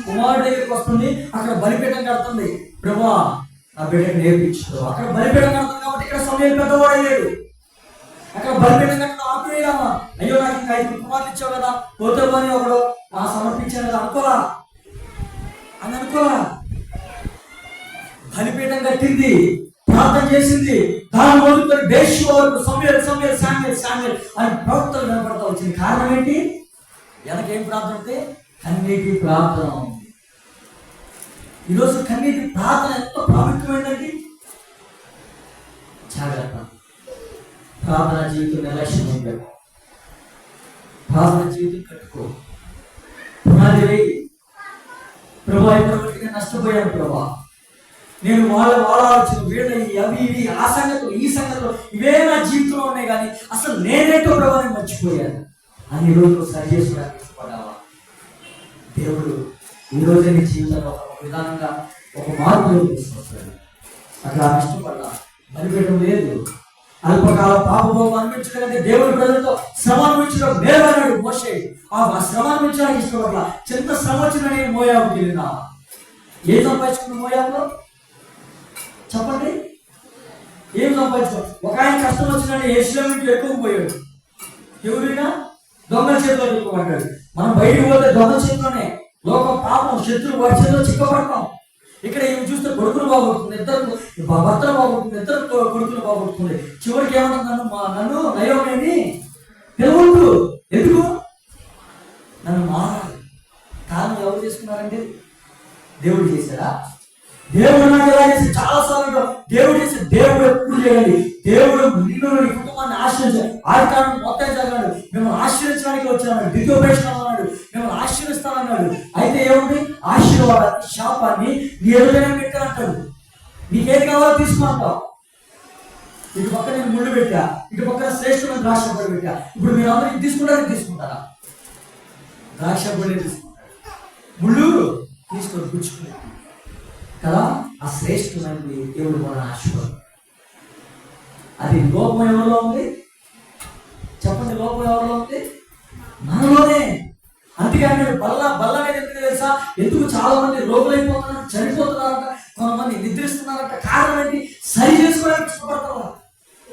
B: కుమారుడు దగ్గరికి వస్తుంది. అక్కడ బలిపీఠం కడుతుంది. ప్రభువా నా బిడ్డకు నేర్పించు. అక్కడ బలిపీఠం కడుతుంది కాబట్టి ఇక్కడ సమయం పెద్దవాడు అయ్యాడు. అక్కడ బలిపీఠం కట్టడం ఆపివేయామా? అయ్యో నాకు ఇంకా 5 కుమారులు ఇచ్చావు కదా, పోతావు అని ఒకడు సమర్పించాను కదా అనుకోలా. బలిపీఠం కట్టింది, ప్రార్థన చేసింది. దాని మొదలుకొని బేషువ వరకు సమయల్ అని ప్రవక్తలు వినపడతా వచ్చింది. కారణం ఏంటి? వెనకేం ప్రార్థన ఉంటే కన్నీటి ప్రార్థన ఉంది. ఈరోజు కన్నీటి ప్రార్థన ఎంతో ప్రాముఖ్యమైనది. జాగ్రత్త. ప్రార్థన జీవితం నిర్లక్ష్యం ఉండదు. ప్రార్థన జీవితం కట్టుకో. పునాది వేయి. ప్రభా ఇప్పటివరకు నష్టపోయాను ప్రభా, నేను వాళ్ళ ఆలోచన వీళ్ళ అవి ఇవి ఆ సంగతులు ఈ సంగతులు ఇవే నా జీవితంలో ఉన్నాయి, కానీ అసలు నేనేంటో ప్రభావం మర్చిపోయాను అని ఈరోజు సరి చేసుకోవడానికి ఇష్టపడావా? దేవుడు ఈరోజు నీ జీవితంలో ఒక విధానంగా ఒక మార్పులో తీసుకొస్తాడు. అట్లా ఇష్టపడ్డా బలిపీఠం లేదు. అల్పకాల పాపభోగం అనిపించడంటే దేవుడి ప్రజలతో శ్రమ అనిపించడం మేలన్నాడు మోషే. ఆ శ్రమ అనిపించడానికి ఇష్టపడ్డా. చిన్న శ్రమ వచ్చిన నేను మోయాబుకి వెళ్ళినా. ఏం సంపాదించుకున్న మోయాబులో చెప్పండి? ఏం సంపాదించుకో? ఒక ఆయన కష్టం వచ్చిన ఏషియాకి ఎక్కువ పోయాడు. ఎవరైనా దొంగల చేతిలో ఎక్కువపడ్డాడు. మనం బయటకు పోతే దొంగల చేతిలోనే లోకం పాపం శత్రువు వాడి చేతిలో చిక్కబడతాం. ఇక్కడ ఏమి చూస్తే కొడుకులు బాగొడుతుంది, ఇద్దరు భర్తలు బాగొడుతుంది, ఇద్దరు కొడుకులు బాగొడుతుంది. చివరికి ఏమంటుంది? నన్ను నయోమేని పిలవద్దు. ఎందుకు? నన్ను మారాలి. కారణం ఎవరు చేసుకున్నారంటే దేవుడు చేశారా? దేవుడు నాకు ఎలా చేసి చాలా సార్లు దేవుడు చేసి దేవుడు ఎప్పుడు చేయాలి. దేవుడు నిన్ను నీ కుటుంబాన్ని ఆశ్రయించాలి. ఆది కారణం మొత్తం చదివాడు. మిమ్మల్ని ఆశ్రయించడానికి వచ్చాడు. ద్వితీయోపదేశం అన్నాడు, మిమ్మల్ని ఆశీర్వదిస్తానన్నాడు. అయితే ఏముంది? ఆశీర్వాదాన్ని శాపాన్ని నీ ఎదురైనా పెట్టానంటాడు. నీకేది కావాలో తీసుకుంటావు. ఇటు పక్క నేను ముళ్ళు పెట్టా, ఇటు పక్కన శ్రేష్టమైన ద్రాక్ష పడి పెట్టా. ఇప్పుడు మీరు అందరూ ఇది తీసుకుంటారా? ద్రాక్ష పడి తీసుకుంటారు, ముళ్ళు తీసుకొని పుచ్చుకునే కదా. ఆ శ్రేష్టమైనది దేవుడు మన ఆశీర్వాదం. అది లోపం ఎవరిలో ఉంది చెప్పండి? లోపం ఎవరిలో ఉంది? మనలోనే. అందుకని బల్ల అనేది ఎందుకు తెలుసా? ఎందుకు చాలా మంది రోగులైపోతున్నారు, చనిపోతున్నారట, కొంతమంది నిద్రిస్తున్నారట. కారణం ఏంటి? సరి చేసుకోవడానికి ఇష్టపడతారా?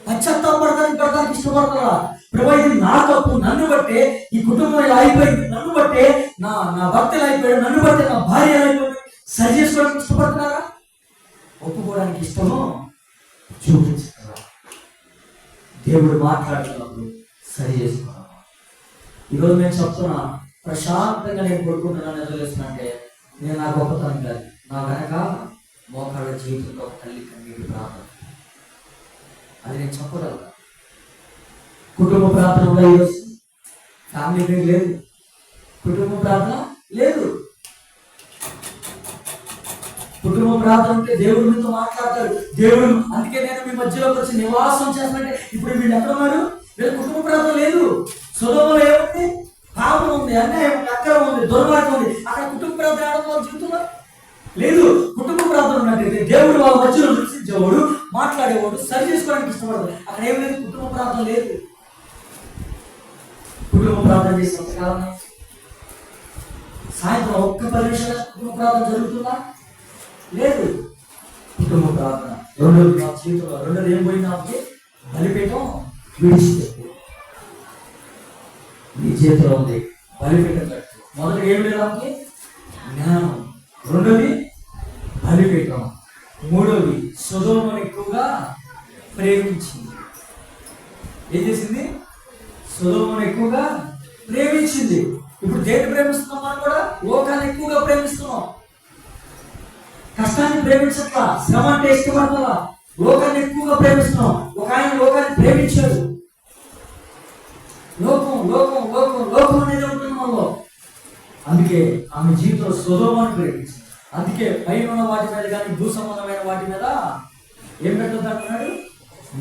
B: పశ్చాత్తాపడడానికి ఇష్టపడతారా? ప్రభా ఇది నా తప్పు, నన్ను బట్టే ఈ కుటుంబం ఇలా అయిపోయింది, నన్ను బట్టే నా భర్త ఇలా అయిపోయాడు, నన్ను బట్టే నా భార్య ఇలా అయిపోయింది. సరి చేసుకోవడానికి ఇష్టపడుతున్నారా? ఒప్పుకోవడానికి ఇష్టమో చూపించుతారా? దేవుడు మాట్లాడుతున్నప్పుడు సరి చేసుకున్నాను. ఈరోజు నేను చెప్తున్నా, ప్రశాంతంగా నేను కొడుకుంటున్నాను ఎదురుస్తుంటే నేను నా గొప్పతనం కాదు. నా వెనక మోకాళ్ళ జీవితంలో ఒక తల్లి కన్నీటి ప్రార్థన. అది నేను చెప్పగలను. కుటుంబ ప్రార్థన ఈరోజు ఫ్యామిలీ లేదు, కుటుంబ ప్రార్థన లేదు. కుటుంబ ప్రార్థన ఉంటే దేవుడు మీతో మాట్లాడతాడు. దేవుడు అందుకే నేను మీ మధ్యలోకి వచ్చి నివాసం చేస్తానంటే ఇప్పుడు వీళ్ళు ఎక్కడ ఉన్నారు? వీళ్ళ కుటుంబ ప్రార్థన లేదు. సొదొమలో ఏముంది? పాపం ఉంది, అన్యాయం ఉంది, అక్రమం ఉంది, దుర్మార్గం ఉంది. అక్కడ కుటుంబ ప్రార్థన ఆడడం వాళ్ళ జీవితంలో లేదు. కుటుంబ ప్రార్థన ఉన్నట్టయితే దేవుడు వాళ్ళ మధ్యలో నివసించేవాడు, మాట్లాడేవాడు, సరి చేసుకోవడానికి ఇష్టపడదు. అక్కడ ఏం లేదు, కుటుంబ ప్రార్థన లేదు. కుటుంబ ప్రార్థన చేసినంత కాలం సాయంత్రం ఒక్క 10 నిమిషాల కుటుంబ ప్రార్థన జరుగుతుందా? లేదు. కుటుంబ ప్రార్థన రెండోది నా జీవితంలో రెండోది ఏం పోయిందా అంటే బలిపీఠం విడిచిపెట్టు. నీ చేతిలో ఉంది బలిపీఠం కట్టు. మొదటి ఏం లేదంటే జ్ఞానం, రెండోది బలిపీఠం, మూడోది సొదొమను ఎక్కువగా ప్రేమించింది. ఏం చేసింది? సొదొమను ఎక్కువగా ప్రేమించింది. ఇప్పుడు దేన్ని ప్రేమిస్తున్నాం? మనం కూడా లోకాన్ని ఎక్కువగా ప్రేమిస్తున్నాం. కష్టాన్ని ప్రేమించట్లా, శ్రమ అంటే ఇష్టపడతా. లోకాన్ని ఎక్కువగా ప్రేమిస్తున్నాం. ఒక ఆయన లోకాన్ని ప్రేమించాడు. లోకం లోకం లోకం లోకం అనేది ఉంటుంది మనలో. అందుకే ఆమె జీవితంలో సొదొమను ప్రేమించింది. అందుకే పైన ఉన్న వాటి మీద కానీ భూ సంబంధమైన వాటి మీద ఏం పెట్టొద్దు అంటున్నాడు?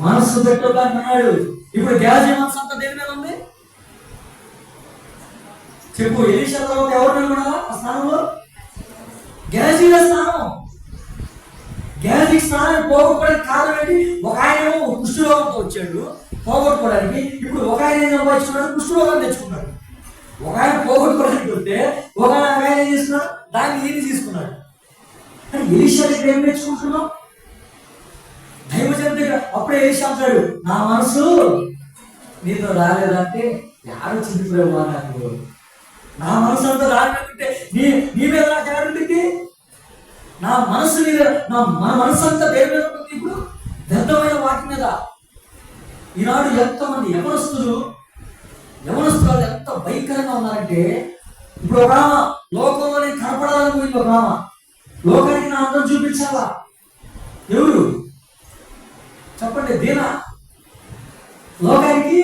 B: మనస్సు పెట్టొద్దు అంటున్నాడు. ఇప్పుడు గేహజీ మనసు అంతా దేని మీద ఉంది చెప్పు? ఎలీషా తర్వాత ఎవరు నిలబడాలా ఆ స్థానంలో? గేహజీల స్థానం. గేహజీ స్థానాన్ని పోగొట్టుకోవడానికి కారణం ఏంటి? ఒక ఆయన ఏమో కుష్ఠరోగంతో వచ్చాడు, పోగొట్టుకోవడానికి. ఇప్పుడు ఒక ఆయన ఏం సంపాదించుకున్నాడు, కుష్ఠరోగాన్ని తెచ్చుకున్నాడు. ఒక ఆయన పోగొట్టుకోవడానికి వస్తే ఒక ఆయన ఏం చేస్తున్నాడు, దాన్ని ఈయన తీసుకున్నాడు. కానీ ఎలీషా దగ్గర ఏం నేర్చుకుంటున్నాం? దైవజన్ దగ్గర అప్పుడే ఎలీషా అంటాడు, నా మనసు నీతో రాలేదంటే యారు చింతిపోయేవా, నాకు నా మనసు అంతా రాలేదంటే నీ మీద నాకు ఎవరుంటుంది? నా మనసు మీద మన మనసు అంతా దేని మీద ఉంటుంది? ఇప్పుడు వ్యర్థమైన వాటి మీద. ఈనాడు ఎంతమంది యవనస్తులు ఎంత భయంకరంగా ఉన్నారంటే, ఇప్పుడు ఒక లోకంలోనే కనపడాలని పోయింది. ఒక లోకానికి నా అందం చూపించాలా? ఎవరు చెప్పండి? దీనా లోకానికి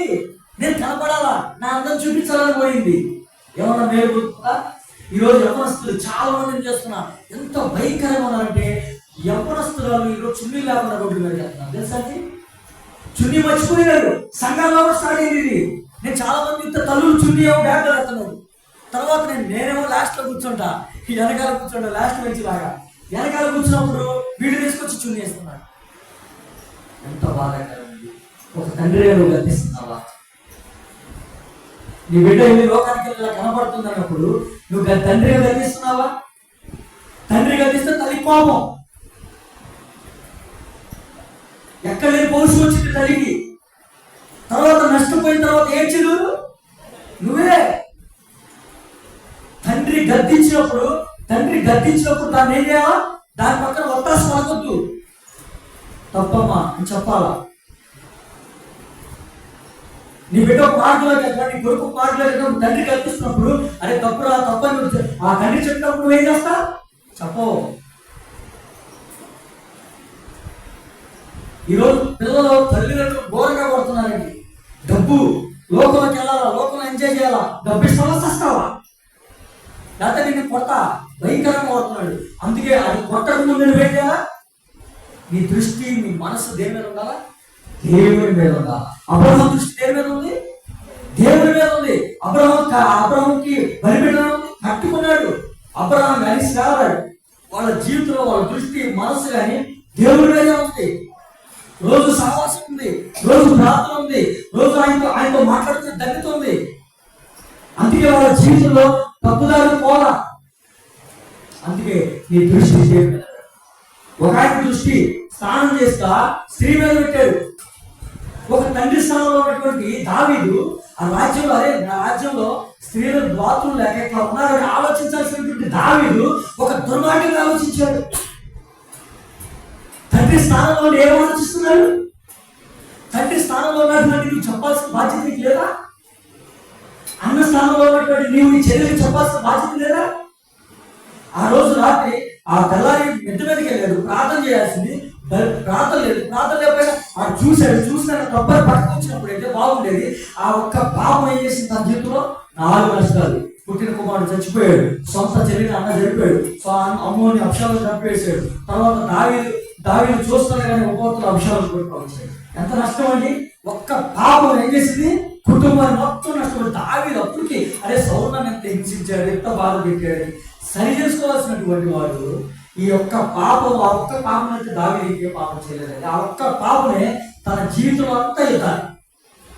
B: నేను కనపడాలా, నా అందం చూపించాలని పోయింది. ఏమన్నా మేలు? ఈరోజు యవనస్తులు చాలా మందిని చేస్తున్నా ఎంత భయంకరంగా ఉన్నారంటే, యవనస్తులు ఈరోజు చున్నీ లేకుండా రోడ్డు మీద చేస్తున్నారు. తెలుసా? చున్నీ మర్చిపోయినారు. సంఘాల్లో స్టార్ట్ అయింది ఇది. నేను చాలా మంది ఇంత తల్లులు చున్నీ ఏమో బ్యాగ్ వేస్తున్నారు. తర్వాత నేనేమో లాస్ట్ లో కూర్చుంటా, వెనకాల కూర్చుంటా, లాస్ట్ బెంచ్ లాగా. వెనకాల కూర్చున్నప్పుడు వీడు తీసుకొచ్చి చున్నీ వేస్తున్నాడు. ఎంత బాధాకరం. ఒక తండ్రి నువ్వు గర్తిస్తున్నావా? నీ బిడ్డ ఎన్ని లోకానికి ఇలా కనపడుతుంది అన్నప్పుడు నువ్వు తండ్రిగా గర్తిస్తున్నావా? తండ్రి గర్తిస్తే తల్లి కోపం. ఎక్కడ లేని పౌరుషం వచ్చింది తల్లికి. తర్వాత నష్టపోయిన తర్వాత ఏడ్చదు నువ్వే. తండ్రి గద్దించినప్పుడు దాన్ని ఏం చేయాలా? దాని పక్కన ఒత్తాసు పడకొద్దు. తప్పమ్మా అని చెప్పాలా? నీ బిడ్డ పాటలో కదా, నీ కొడుకు పాటలో కదా, తండ్రి కల్పిస్తున్నప్పుడు అరే తప్పురా తప్పని ఆ తండ్రి చెప్పినప్పుడు నువ్వేం చేస్తా? చెప్పవు. ఈరోజు పిల్లలు తల్లిదండ్రులు ఘోరంగా కొడుతున్నారండి. డబ్బు లోకంలోకి వెళ్ళాలా, లోకంలో ఎంజాయ్ చేయాలా, డబ్బు ఇస్తావా చస్తావా? లేకపోతే నిన్ను కొడతా భయంకరంగా కొడుతున్నాడు. అందుకే అది కొట్టక ముందు నువ్వేం చేయాలా? నీ దృష్టి, నీ మనసు దేని మీద ఉండాలా? దేవుడి మీద ఉండాలి. అబ్రహాం దృష్టి దేని మీద ఉంది? దేవుడి మీద ఉంది. అబ్రహాంకి బలిపీఠం కట్టుకున్నాడు. అబ్రహాం కానీ సేవలాడు. వాళ్ళ జీవితంలో వాళ్ళ దృష్టి, మనసు కానీ దేవుడి మీద ఉంది. రోజు సహవాసం ఉంది, రోజు ప్రార్థన ఉంది, రోజు ఆయనతో మాట్లాడుతున్న ధన్యత ఉంది. అందుకే వాళ్ళ జీవితంలో తప్పుదారు పోలా. అందుకే నీ దృష్టి దేవుడి మీద. ఒక ఆయన దృష్టి స్నానం చేస్తా స్త్రీ మీద పెట్టాడు. ఒక తండ్రి స్థానంలో ఉన్నటువంటి దావీదు ఆ రాజ్యంలో స్త్రీలు బాత్రూమ్ లేక ఇట్లా ఉన్నారని ఆలోచించాల్సినటువంటి దావీదు ఒక దుర్మార్గంగా ఆలోచించాడు. తండ్రి స్థానంలో ఏం ఆలోచిస్తున్నాడు? తండ్రి స్థానంలో ఉన్నటువంటి నీవు చెప్పాల్సిన బాధ్యత నీకు లేదా? అన్న స్థానంలో ఉన్నటువంటి నీవు నీ చెల్లెలికి చెప్పాల్సిన బాధ్యత లేదా? ఆ రోజు రాత్రి ఆ తెల్లారి మిద్ద మీదకి వెళ్ళాడు, ప్రార్థన చేయాల్సింది. ప్రార్థన లేదు. ప్రార్థన లేకపోయినా ఆ చూసిన కొబ్బరి పట్టుకొచ్చినప్పుడు అయితే బాగుండేది. ఆ ఒక్క పాపం ఏం చేసింది తన జీవితంలో? 4 నష్టాలు. పుట్టిన కుమారుడు చచ్చిపోయాడు, సొంత చెల్లిని అన్న చనిపోయాడు, అమ్మోని అక్షరాలు చంపేశాడు. తర్వాత దావీదు చూస్తున్నా కానీ ఉపవతులు అక్షరాలు కొట్టుకోవచ్చాడు. ఎంత నష్టం అండి! ఒక్క పాపం ఏం చేసింది? కుటుంబాన్ని మొత్తం నష్టపోయి దావీదు అప్పటికి అరే సౌర్ణాన్ని ఎంత హింసించాడు, ఎంత బాధ పెట్టాడు. సరి చేసుకోవాల్సినటువంటి వాడు ఈ ఒక్క పాపం, ఆ ఒక్క పాపం అయితే దావీదుకే పాపం చేయలేదండి. ఆ ఒక్క పాపమే తన జీవితంలో అంతా ఇవ్వాలి.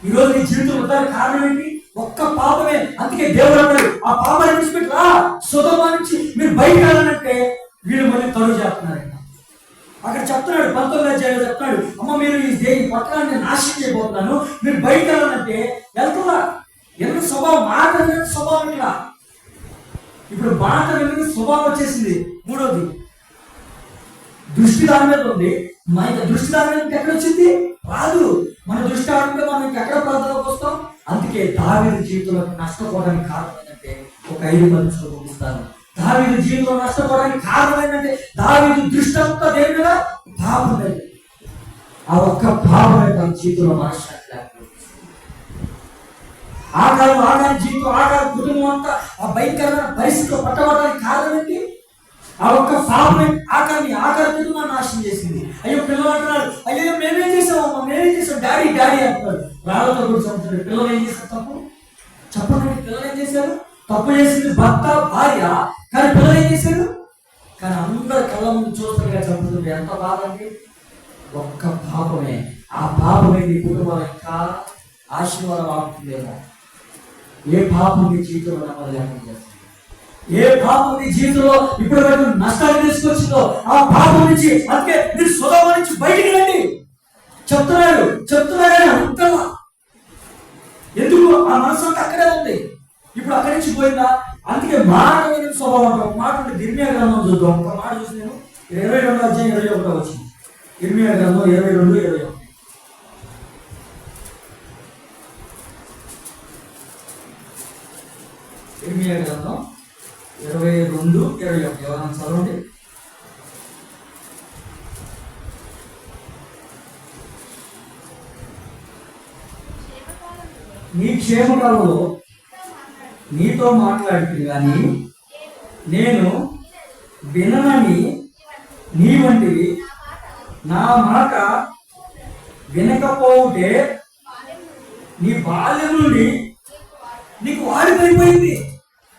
B: ఈరోజు నీ జీవితంలో ఇవ్వడానికి కారణం ఏంటి? ఒక్క పాపమే. అందుకే దేవుడు అన్నాడు, ఆ పాపాన్ని విడిచిపెట్టరా, సొదొమ నుంచి మీరు బయట వెళ్ళాలంటే వీళ్ళు మళ్ళీ తరువు చేస్తున్నారంట. అక్కడ చెప్తున్నాడు 19వ అధ్యాయంలో చెప్తున్నాడు, అమ్మ మీరు ఈ పట్టణాన్ని నాశనం చేయబోతున్నాను, మీరు బయట వెళ్ళాలంటే వెళ్తున్నా. ఎంత స్వభావం, మాట వినే స్వభావం. ఇక్కడ ఇప్పుడు మాట వినే స్వభావం వచ్చేసింది. మూడోది దృష్టి దాని మీద ఉంది. మన దృష్టి దాని మీద ఎక్కడ వచ్చింది? రాదు. మన దృష్టి ఆడుకుంటే మనం ఎక్కడ ప్రార్థనలోకి వస్తాం? అందుకే దావీదు జీవితంలో నష్టపోవడానికి కారణం ఏంటంటే ఒక 5 మందితో ముగిస్తాను. దావీదు జీవితంలో నష్టపోవడానికి కారణం ఏంటంటే దావీదు దృష్టి అంతా దేని మీద? పాపం మీద. ఆ ఒక్క పాపమే తన జీవితంలో మనశ్శాంతి లేకపోతే ఆకారం జీవితం కుటుంబం అంతా ఆ భయంకరమైన పరిస్థితిలో పట్టబడడానికి కారణం ఏంటి? ఆ ఒక్క పాపమే ఆకార కుటుంబాన్ని నాశనం చేసింది. అయ్యో పిల్లలు అంటున్నారు, అయ్యో మేమేం చేసామమ్మా, మేమేం చేసాం, డాడీ అంటున్నారు. రాళ్ళతో కూర్చొని పిల్లలు ఏం చేస్తారు? తప్పు చెప్పండి. పిల్లలు ఏం చేశారు? తప్పు చేసింది భర్త, భార్య. కానీ పిల్లలు ఏం చేశారు? కానీ అందరు కళ్ళ ముందు చూస్తుండగా చంపుతుంది. ఎంత బాధ అండి! ఒక్క పాపమే. ఆ పాపమే నీ కుటుంబం ఇంకా ఆశీర్వాదం ఆపుతుందేమో. ఏ పాపం నీ జీవితంలో నమ్మలేకుండా చేస్తుంది? ఏ పాపం నీ జీవితంలో ఇప్పుడు వరకు నష్టాన్ని తీసుకొచ్చిందో ఆ పాపం నుంచి, అందుకే మీరు స్వభావం నుంచి బయటికి రండి చెప్తున్నాడు అంతలా. ఎందుకు? ఆ మనసు అంతా అక్కడే ఉంది, ఇప్పుడు అక్కడి నుంచి పోయిందా? అందుకే మాట వినే స్వభావం. ఒక మాట ఉంది, ఇర్మియా గ్రంథం చూద్దాం. ఒక మాట చూసి నేను 22 అధ్యాయం 21 వచ్చింది. ఇర్మియా గ్రంథం 22:21. ఇర్మియా గ్రంథం 22:21 ఎవరైనా చదవండి. నీ క్షేమకాలంలో నీతో మాట్లాడుతుంది కానీ నేను విననని నీ వంటివి నా మాట వినకపోతే నీ బాల్యం నుండి నీకు వాడిపోయింది.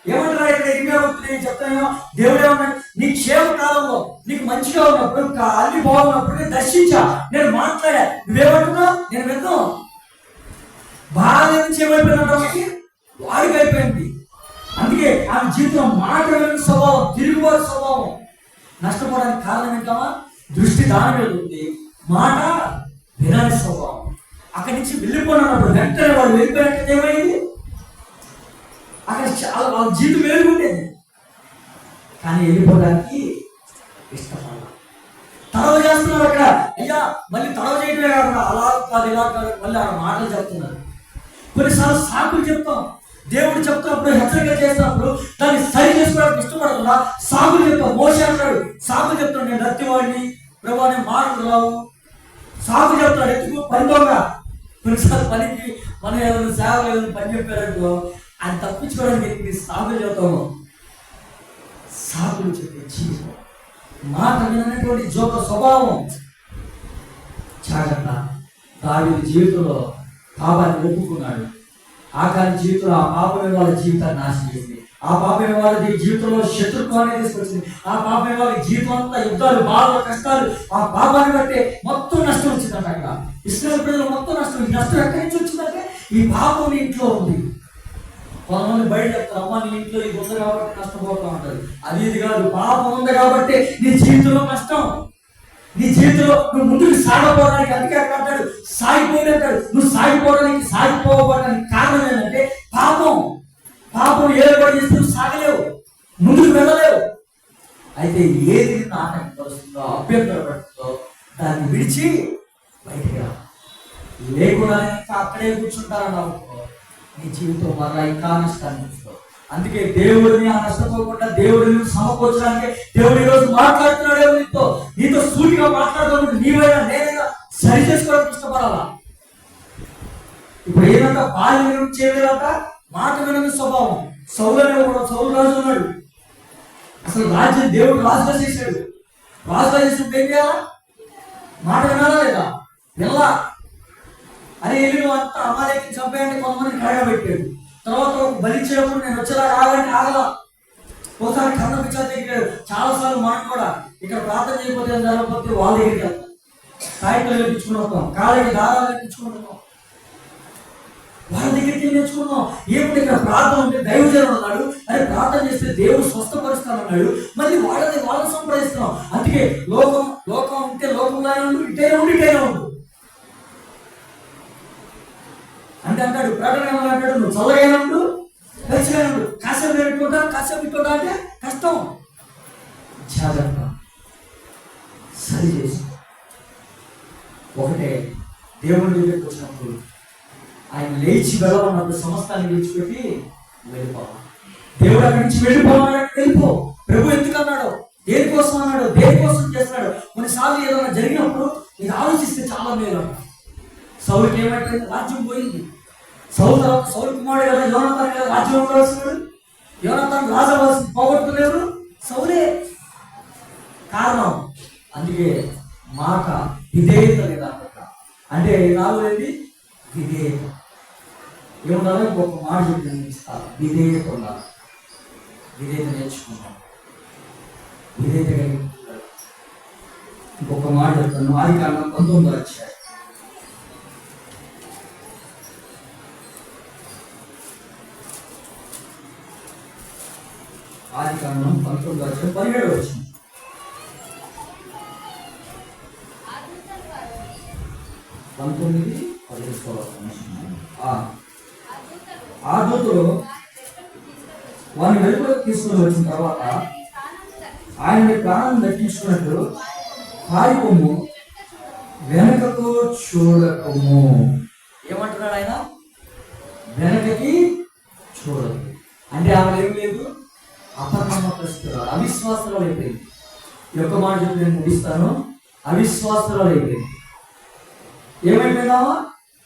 B: ఏమంటారా ఇక్కడ? నేను చెప్తాను, దేవుడు ఏమన్నాడు? నీ క్షేమ కాలంలో నీకు మంచిగా ఉన్నప్పుడు, అన్ని బాగున్నప్పుడు నేను దర్శించా, నేను మాట్లాడా, నువ్వేమంటున్నావు? నేను విన్నాను. బాల్యం నుంచి ఏమైపోయినటువంటి వాడికి అయిపోయింది. అందుకే ఆమె జీవితం మాట వినని స్వభావం, తిరుగుబాటు స్వభావం. నష్టపోవడానికి కారణం ఏంటమ్మా? దృష్టి దాని మీద ఉంది, మాట వినని స్వభావం. అక్కడి నుంచి వెళ్ళిపోయినప్పుడు వెంటనే వాడు వెళ్ళిపోయినట్టు ఏమైంది? అక్కడ చాలా వాళ్ళ జీవితం వేరుకుండేది, కానీ వెళ్ళిపోవడానికి ఇష్టపడాలి. తడవ చేస్తున్నారు అక్కడ. అయ్యా మళ్ళీ తడవ చేయడమే కాకుండా అలా కాదు ఇలా కాదు మళ్ళీ ఆ మాటలు చెప్తున్నారు. కొన్నిసార్లు సాకులు చెప్తాం. దేవుడు చెప్తున్నప్పుడు, హెచ్చరిక చేస్తున్నప్పుడు దాన్ని సరి చేసుకోవడానికి ఇష్టపడకుండా సాకులు చెప్తాం. మోషే అంటాడు, సాకులు చెప్తాడు, నేను రత్తివాడిని ప్రభు నేను మాటలు రావు, సాకు చెప్తాడు. ఎందుకు? పని దొంగ. కొన్నిసార్లు పనికి మనం ఏదైనా సేవలు ఏదైనా పని చెప్పారనుకో, ఆయన తప్పించుకోవడానికి సాకులు చెప్తాము. సాకులు చెప్పే జీవితం, మాట వినటువంటి జోక స్వభావం. జాగ్రత్త. దావీదు జీవితంలో పాపాన్ని ఒప్పుకున్నాడు. ఆఖరి జీవితంలో ఆ పాపమే వాళ్ళ జీవితాన్ని నాశనం చేసింది. ఆ పాపమే వాళ్ళ జీవితంలో శత్రుత్వాన్ని తీసుకొచ్చింది. ఆ పాపమే వాళ్ళ జీవితం అంతా యుద్ధాలు, బాధలు, కష్టాలు, ఆ పాపాన్ని బట్టే మొత్తం నష్టం వచ్చిందంట. అక్కడ ఇశ్రాయేలు ప్రజలు మొత్తం నష్టం. ఈ నష్టం ఎక్కడి నుంచి వచ్చిందంటే ఈ పాపం ఇంట్లో ఉంది. కొంతమంది బయట చెప్తారు, అమ్మ నీ ఇంట్లో ఇది ఉంది కాబట్టి నష్టపోతా ఉంటారు. అది ఇది కాదు, పాపం ఉంది కాబట్టి నీ జీవితంలో నష్టం. నీ జీవితంలో నువ్వు ముందుకు సాగపోవడానికి, అందుకే అంటాడు సాగిపోయినట్టాడు. నువ్వు సాగిపోవడానికి కారణం ఏంటంటే పాపం. పాపం ఏర్పాటు చేస్తే నువ్వు సాగలేవు, ముందుకు వెళ్ళలేవు. అయితే ఏది నిన్ను ఆటంకపరుస్తుందో, అభ్యంతరపడుతుందో దాన్ని విడిచి బయటికి రా. లేకుండా ఇంకా అక్కడే కూర్చుంటారన్నావు, నీ జీవితం మరలా ఇంకా నష్టాన్ని చూస్తావు. అందుకే దేవుడిని ఆ నష్టపోకుండా దేవుడిని సమకూర్చడానికి దేవుడు ఈరోజు మాట్లాడుతున్నాడే నీతో సూటిగా మాట్లాడుతున్నప్పుడు నీవైనా నేనైనా సరి చేసుకోవడానికి ఇష్టపడాలా? ఇప్పుడు ఏదంట? బాల్యం నుంచి ఏదంట? మాట వినని స్వభావం. సౌలు రాజు ఉన్నాడు. అసలు రాజ్యం దేవుడు రాజుగా చేశాడు. రాజుగా చేసినప్పుడు ఏం చేయాలా? మాట వినాలా లేదా? వినలా. అరే వెళ్ళి అంతా అమ్మాయికి చంపేయండి, కొంతమంది కడగబెట్టాడు. తర్వాత బలించేటప్పుడు నేను వచ్చేలా రావాలని ఆగలా. ఒకసారి కన్నం పిచ్చా దగ్గర చాలాసార్లు మనం కూడా ఇక్కడ ప్రార్థన చేయకపోతే జరగకపోతే వాళ్ళ దగ్గరికి వెళ్తాం, కాగితాలు తెప్పించుకుని వస్తాం, కాళ్ళకి దారాలు తెప్పించుకుంటున్నాం, వాళ్ళ దగ్గరికి నేర్చుకున్నాం. ఏమిటి ఇక్కడ ప్రార్థన ఉంటే దైవజనం ఉన్నాడు, అరే ప్రార్థన చేస్తే దేవుడు స్వస్థపరుస్తానన్నాడు, మళ్ళీ వాళ్ళని సంప్రదిస్తున్నాం. అందుకే లోకం ఉంటే లోకంలోనే ఉండు, ఇటైనా ఉండు అంటే అంటాడు. ప్రకటన అంటాడు, నువ్వు చల్లగా ఉండు, మంచిగా ఉండు. కాసేపు పెట్టుకుంటా అంటే కష్టం. జాగ్రత్త, సరి చేసి ఒకటే దేవుడి దగ్గరికి వచ్చినప్పుడు ఆయన లేచి వెళ్ళమన్నప్పుడు సమస్తాన్ని విడిచిపెట్టి వెళ్ళిపోవాలి. దేవుడు అక్కడి నుంచి వెళ్ళిపోవాలని వెళ్ళిపో. ప్రభు ఎందుకు అన్నాడు? దేనికోసం అన్నాడు? దేనికోసం చేస్తున్నాడు? కొన్నిసార్లు ఏదైనా జరిగినప్పుడు ఇది ఆలోచిస్తే చాలా మేలు. సౌలుకి ఏమైపోయింది? రాజ్యం పోయింది. సౌలు కుమారుడు కదా, యోనాతాను కదా రాజ్యం ఉండవలసినాడు. యోనాతాను రాజవలసింది పోగొట్టుకునేవాడు సౌలే. కారణం అందుకే మాట విధేయత లేదా అంటే నాలుగేది విధేయత. ఏముండాలో ఇంకొక మాట చెప్తాను, విధేయత ఉండాలి. విధేయత నేర్చుకుంటాం. విధేయత కలిగి ఇంకొక మాట చెప్తాను. ఆదికాండం 19వ అధ్యాయం. ఆదికాండం 19వ అధ్యాయం 17వ వచనం. ఆ దూతలు వారిని వెలుపలకు తీసుకుని వచ్చిన తర్వాత ఆయన ప్రాణం దక్కించుకున్నట్టు పారిపోము, వెనకకు చూడకము. ఏమంటున్నాడు ఆయన? వెనకకి చూడదు. అంటే ఆమె ఏం లేదు, అపనమ్మకస్తురాలు, అవిశ్వాసంలో అయిపోయింది. ఈ యొక్క మాట చెప్పి నేను ముగిస్తాను. అవిశ్వాసంలో అయిపోయింది. ఏమైపోయిందామా?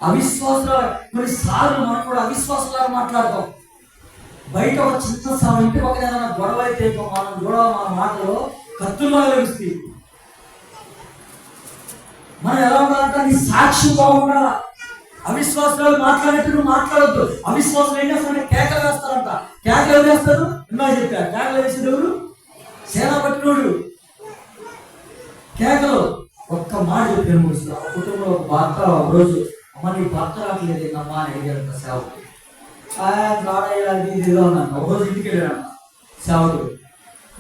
B: అవిశ్వాసంలో. కొన్నిసార్లు మనం కూడా అవిశ్వాసంగా మాట్లాడతాం. బయట ఒక చిన్న ఇంటి పక్కన ఏదైనా గొడవ అయితే మనం కూడా మన మాటలో కత్తుల్లాగా లభిస్తాయి. మనం ఎలా ఉండాలంటే నీ సాక్షి బాగుండాలా. అవిశ్వాసాలు మాట్లాడేట్టు నువ్వు మాట్లాడద్దు. అవిశ్వాసం ఏం చేస్తారంటే కేకలు వేస్తారంట. కేకలు ఎవరు వేస్తారు? ఇందాక చెప్పా, కేకలు వేసేది ఎవరు? సేనాపతినోడు. కేకలు. ఒక్క మాట చెప్పాను ముగిస్తా. కుటుంబంలో ఒక భర్త రోజు, అమ్మ నీ భర్త రావట్లేదు ఏంటమ్మా అని అడిగారంట సేవకుడు. ఇదిగా ఉన్నాను. ఒక రోజు ఇంటికి వెళ్ళాడు సేవకుడు.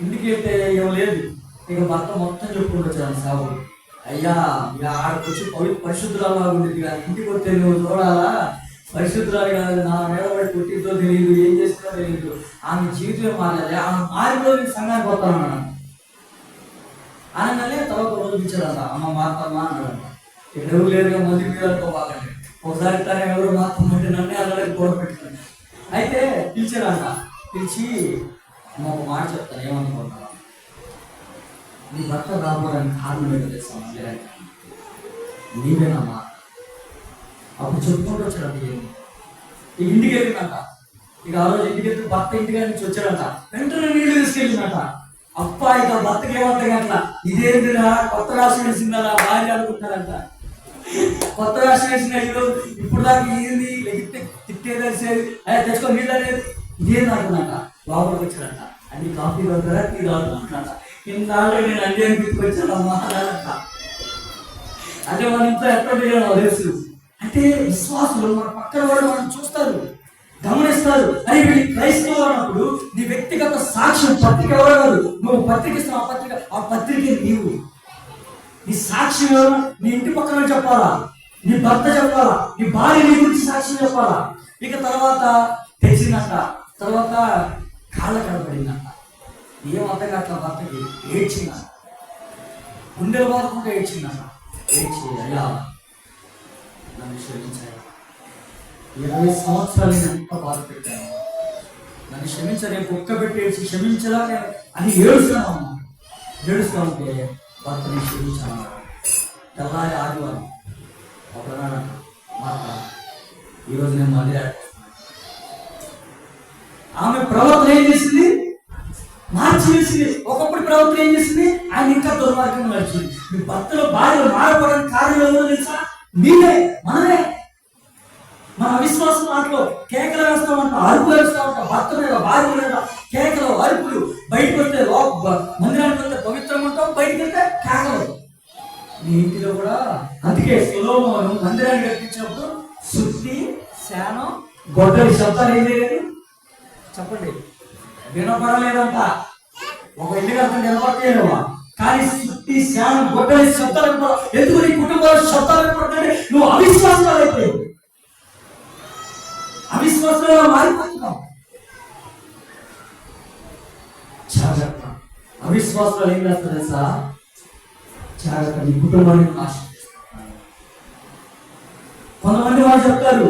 B: ఇంటికి వెళ్తే ఏం లేదు, ఇక భర్త మొత్తం చెప్పుకుంటూ వచ్చాను సేవకుడు. అయ్యా ఇక ఆడకొచ్చి పరిశుద్ధురాలా ఉండేది కానీ ఇంటికి వస్తే నువ్వు చూడాలా, పరిశుద్ధురాలు కాదు, నా మీద పడి పుట్టిందో తెలియదు, ఏం చేస్తుందో తెలియదు, ఆమె జీవితమే మారాలి, ఆమె మారిలో నేను సంఘానికి పోతాను అనగానే తర్వాత రోజు ఇచ్చాడంట. అమ్మ మారుతామా అన్నాడంట. ఇక్కడ ఎవరు లేరుగా మంది మీద అనుకోవాలండి. ఒకసారి తన ఎవరు మాత్రమంటే నన్నే అలాగే గోడ పెట్టుకుని అయితే పిలిచాడంట. పిలిచి అమ్మ ఒక మాట చెప్తాను, ఏమనుకుంటున్నా, నీ భర్త రాబోడానికి కారణం ఏంటో తెలుసా? నీవేనమ్మా. అప్పుడు చెప్పుకుంటూ వచ్చాడంట. ఇక ఇంటికి వెళ్ళిందంట. ఇక ఆ రోజు ఇంటికి వెళ్తే భర్త ఇంటికి నుంచి వచ్చాడంట. వెంటనే నీళ్ళు తీసుకెళ్ళిందంట. అప్ప ఇక భర్తకి ఏమంటాయి అట్లా, ఇదేంటిరా కొత్త రాష్ట్రం వేసిందా భార్య అనుకుంటారంట. కొత్త రాష్ట్రం వేసిన ఇప్పుడు దాకా ఏంది లెగితే తిట్టేదేసేది, అదే తెచ్చుకో నీళ్ళు అనేది, ఇదేంది అనుకున్నాక లోపలికి వచ్చాడంట. అన్ని కాఫీ తాగుతారా, టీ తాగుతున్నట్ట. ఇన్నాళ్ళు నేను అన్ని గుర్తుకొచ్చానమ్మా అన్నాడంట. అంటే మన ఇంట్లో ఎక్కడ తెలుసు. అంటే విశ్వాసులు మన పక్కన వాళ్ళు మనం చూస్తారు, గమనిస్తారు. అని వీళ్ళు క్రైస్తవులు అన్నప్పుడు నీ వ్యక్తిగత సాక్ష్యం పత్రిక ఎవరో కాదు, నువ్వు పత్రిక ఇస్తావు. ఆ పత్రిక నీవు. నీ సాక్ష్యం ఎవరు? నీ ఇంటి పక్కన చెప్పాలా, నీ భర్త చెప్పాలా, నీ భార్య నీ గురించి సాక్ష్యం చెప్పాలా. ఇక తర్వాత తెచ్చిందంట. తర్వాత కాళ్ళ కనబడిందంట. ఏం అర్థం అట్లా భర్తకి ఏడ్చిందంట. గుండెలు బాధకుండా ఏడ్చిందంట. ఏడ్చి అయ్యా నన్ను క్షమించాయి, 20 సంవత్సరాలు నేను ఎంత బాధ పెట్టాను, నన్ను క్షమించలే, కుక్క పెట్టేసి క్షమించలా అని ఏడుస్తున్నాను. ఏడుస్తూ ఉంటే భర్తని క్షమించాను. తెల్లారి ఆదివారం ఒకనాడు మాట, ఈరోజు నేను మళ్ళీ ఆమె ప్రవర్తన ఏం చేసింది? మార్చి వేసింది. ఒకప్పుడు ప్రవర్తన ఏం చేసింది? ఆయన ఇంకా దుర్మార్గంగా నడిచింది. మీ భర్తలో భార్యలు మారపడానికి కారణం ఎవరో తెలుసా? మీరే, మనమే. మన అవిశ్వాసం మాటలో కేకలు వేస్తామంట, అరుపులు వేస్తామంట. భర్త మీద, భార్య మీద కేకలు, అరుపులు. బయటకు వస్తే మందిరానికి వెళ్తే పవిత్రంగా ఉంటాం, బయటకు వెళ్తే కేకలు. మీ ఇంటిలో కూడా అందుకే సొలొమోను మందిరాన్ని కట్టించినప్పుడు శుద్ధి, శానం, గొడ్డలి శబ్దాలు ఏం లేదు చెప్పండి, వినపడలేదంట. ఒక ఇల్లు కట్టడం వినపడలేవా? కానీ శుద్ధి, శానం, గొడ్డలి శబ్దాలు ఎందుకు నీ కుటుంబంలో శబ్దాలు వినపడుతుంటే నువ్వు అవిశ్వాసాలు అయిపోయావు. అవిశ్వాసంలో మారిపోతున్నావు. జాగ్రత్త. అవిశ్వాసాలు ఏం చేస్తారు తెలుసా? జాగ్రత్త, నీ కుటుంబాన్ని నాశనం చేస్తున్నారు. కొంతమంది వాళ్ళు చెప్తారు,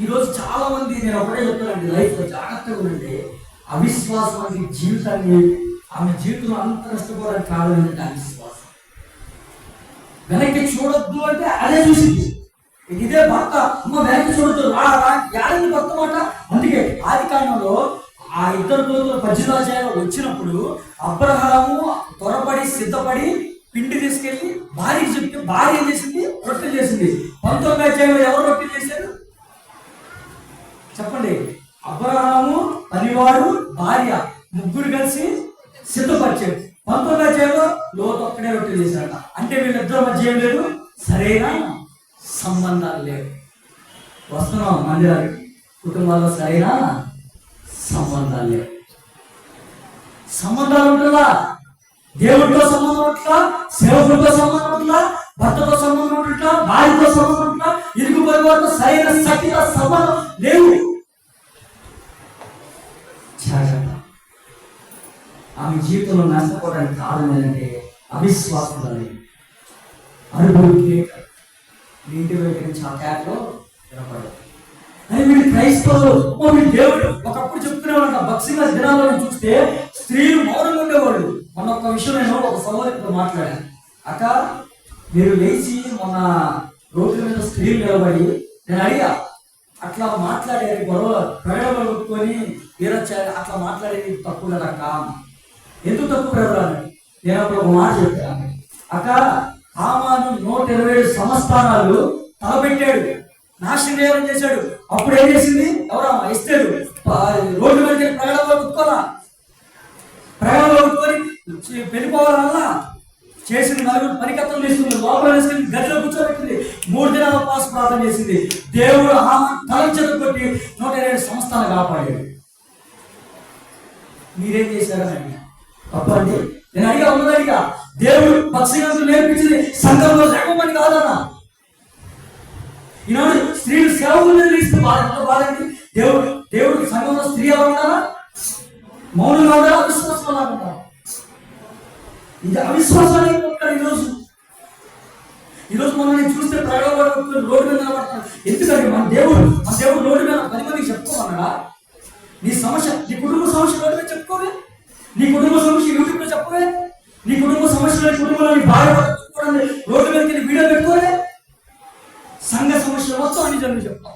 B: ఈరోజు చాలా మంది, నేను ఒకటే చెప్తానండి, లైఫ్ లో జాగ్రత్తగా ఉండండి. అవిశ్వాసం అనేది జీవితాన్ని, ఆమె జీవితంలో అంత నష్టపోవడానికి కారణం ఏంటంటే అవిశ్వాసం. వెనక్కి చూడొద్దు అంటే అదే చూసింది. ఇదే భర్త, అమ్మ వెనక్కి చూడొద్దు, యాడని భర్త మాట. అందుకే ఆది కాలంలో ఆ ఇద్దరు దూతలు 18వ అధ్యాయంలో వచ్చినప్పుడు అబ్రహాము త్వరపడి సిద్ధపడి పిండి తీసుకెళ్లి భార్యకి చెప్తే భార్య ఏం చేసింది? రొట్టె చేసింది. 19వ అధ్యాయంలో ఎవరు రొట్టె చేశారు చెప్పండి? అబ్రహాము, పనివాడు, భార్య, ముగ్గురు కలిసి సిద్ధపరిచారు. 19వ అధ్యాయంలో లోతు ఒక్కడే రొట్టెలు చేశారట. అంటే వీళ్ళిద్దరి మధ్య ఏం లేదు, సరైన సంబంధాలు లేవు. వస్తున్నాం మందిరానికి, కుటుంబాల్లో సరైన సంబంధాలు లేవు. సంబంధాలు ఉంటుందా? దేవుడితో సంబంధం ఉంటుందా? సేవకుడితో సంబంధం ఉంటుందా? భర్తతో సంబంధం ఉంటుందా? భార్యతో సంబంధం ఉంటుందా? ఇరుగు పొరుగుతో సరైన సఖ్యత సంబంధం లేవు. జాగ్రత్త. ఆమె జీవితంలో నష్టపోవడానికి కారణం ఏంటంటే అవిశ్వాసం వల్లే. అరుగురు ఇంటి వైపు నుంచి ఆ క్యాట్లో వినపడదు. అని వీళ్ళు క్రైస్తవులు, వీళ్ళు దేవుడు. ఒకప్పుడు చెప్తున్నవాడు భక్తిగా దినాల్లో చూస్తే స్త్రీలు మౌనంగా ఉండేవాళ్ళు. మొన్న ఒక విషయం నేను ఒక సహోదరితో మాట్లాడాను. అక్క మీరు లేచి మొన్న రోడ్ల మీద స్త్రీలు నిలబడి నేను అడిగా, అట్లా మాట్లాడేది గొడవ ప్రయోగాలు కొట్టుకొని వీరొచ్చారు, అట్లా మాట్లాడేది తప్పు కదా అక్క. ఎందుకు తప్పు ప్రయోగాలు? నేను అప్పుడు ఒక మాట చెప్పాను. అక్క హామాను 127 సంస్థానాలు తలపెట్టాడు, నాశనం చేయాలని చేశాడు. అప్పుడు ఏం చేసింది? ఎవరమ్మా ఇస్తాడు రోడ్డు మీద ప్రయాణంలో కొట్టుకోవాలా, ప్రయాణంలో కొట్టుకొని వెళ్ళిపోవాలన్నా చేసింది. నలుగురు పరికత్వం తీసుకుంది, లోపల వేసుకుని గదిలో కూర్చోబెట్టింది. 3 దినాల ఉపవాస ప్రార్థన చేసింది. దేవుడు ఆమె తల చేతులు కొట్టి 127 సంస్థానం కాపాడాడు. మీరేం చేశారని తప్పండి. నేను అడిగా ఉన్నదడిగా, దేవుడు పక్షిగంతులు నేర్పించింది సంఘంలో లేకపోని కాదన్నా. ఈనాడు స్త్రీలు సేవకులు నిర్వహిస్తూ బాధండి. దేవుడు సంఘంలో స్త్రీ ఎలా ఉంటారా? మౌనంగా ఉండాలా? అవిశ్వాసం ఉంటారా? ఇది అవిశ్వాసానికి ఉంటారు. ఈరోజు మనం నేను చూస్తే ప్రయోగాలు రోడ్డు మీద నిలబడతాను. ఎందుకంటే మన దేవుడు రోడ్డు మీద 10 మందికి చెప్పుకోమన్నాడా? నీ సమస్య, నీ కుటుంబ సమస్య రోడ్డు మీద చెప్పుకోవే. నీ కుటుంబ సమస్య యూట్యూబ్ లో చెప్పవే. నీ కుటుంబ సమస్యలు కుటుంబంలో నీ భార్య రోడ్డు మీదకి వీడియో పెట్టుకోలే. సంఘ సమస్యలు మొత్తం అన్ని జరుగుతూ చెప్తాం.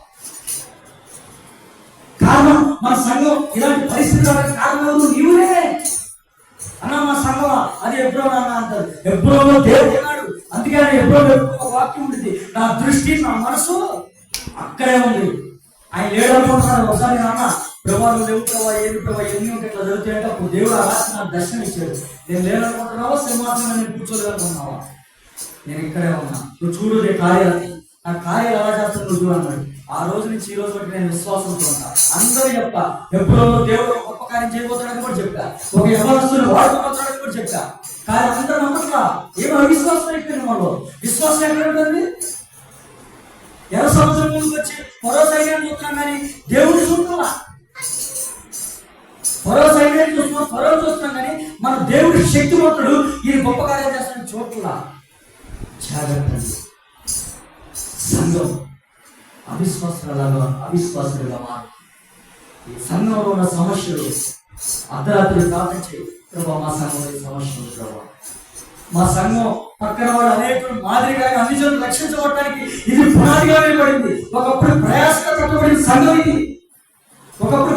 B: కారణం మన సంఘం ఇలాంటి పరిస్థితి కారణం నీవునే అన్న. మా సంఘం అది ఎప్పుడో నాన్న అంటారు. ఎప్పుడో దేవుడు ఉన్నాడు, అందుకే ఎప్పుడో ఒక వాక్యం ఉంటుంది, నా దృష్టి నా మనసు అక్కడే ఉంది. ఆయన లేడనుకుంటున్నాడు. ఒకసారి నాన్న ప్రభావం లేవు ప్రభావ, ఏది ప్రభావ, ఎన్ని ఉంటే ఇట్లా జరుగుతాయంటే అప్పుడు దేవుడు ఆ రాత్రి నాకు దర్శనం ఇచ్చాడు. నేను లేదనుకుంటున్నావా, సింహాసనం నేను కూర్చోలేదనుకుంటున్నావా? నేను ఇక్కడే ఉన్నా, నువ్వు చూడు నీ కార్యాలు, నా కార్యాలు ఎలా చేస్తాను నువ్వు చూడు అన్నాడు. ఆ రోజు నుంచి ఈ రోజు బట్టి నేను విశ్వాసంతో ఉంటా. అందరూ చెప్తా, ఎప్పుడో దేవుడు గొప్ప కార్యం చేయబోతాడని కూడా చెప్పా, ఒక యవనస్తుని వాడుకోబోతాడని కూడా చెప్పా. కానీ అందరూ నమ్మట్లా. ఏమో అవిశ్వాసం అయిపోయింది. మనలో విశ్వాసం ఎక్కడ ఉంటుంది? 20 సంవత్సరం ముందుకు వచ్చి మరో సైన్యాన్ని చూస్తున్నాం కానీ దేవుడిని చూస్తున్నా. మరో సైన్యాన్ని చూస్తున్నాం, మరో చూస్తున్నాం కానీ మన దేవుడి శక్తివంతుడు ఈ గొప్ప కార్యం చేస్తున్న చోట్ల జాగ్రత్త. సంఘం అవిశ్వాసులుగా మారు. ఈ సంఘంలో ఉన్న సమస్యలు అర్ధరాత్రి ప్రార్థన చేయి, ప్రభావ మా సంఘంలో ఈ సమస్య ఉంది ప్రభావ. మా సంఘం పక్కన వాళ్ళు అనేక మాదిరిగా అన్ని జనులు రక్షించబడటానికి ఇది పునాదిగా వేయబడింది. ఒకప్పుడు ప్రయాసంగా కట్టబడిన సంఘం ఇది. ఒకప్పుడు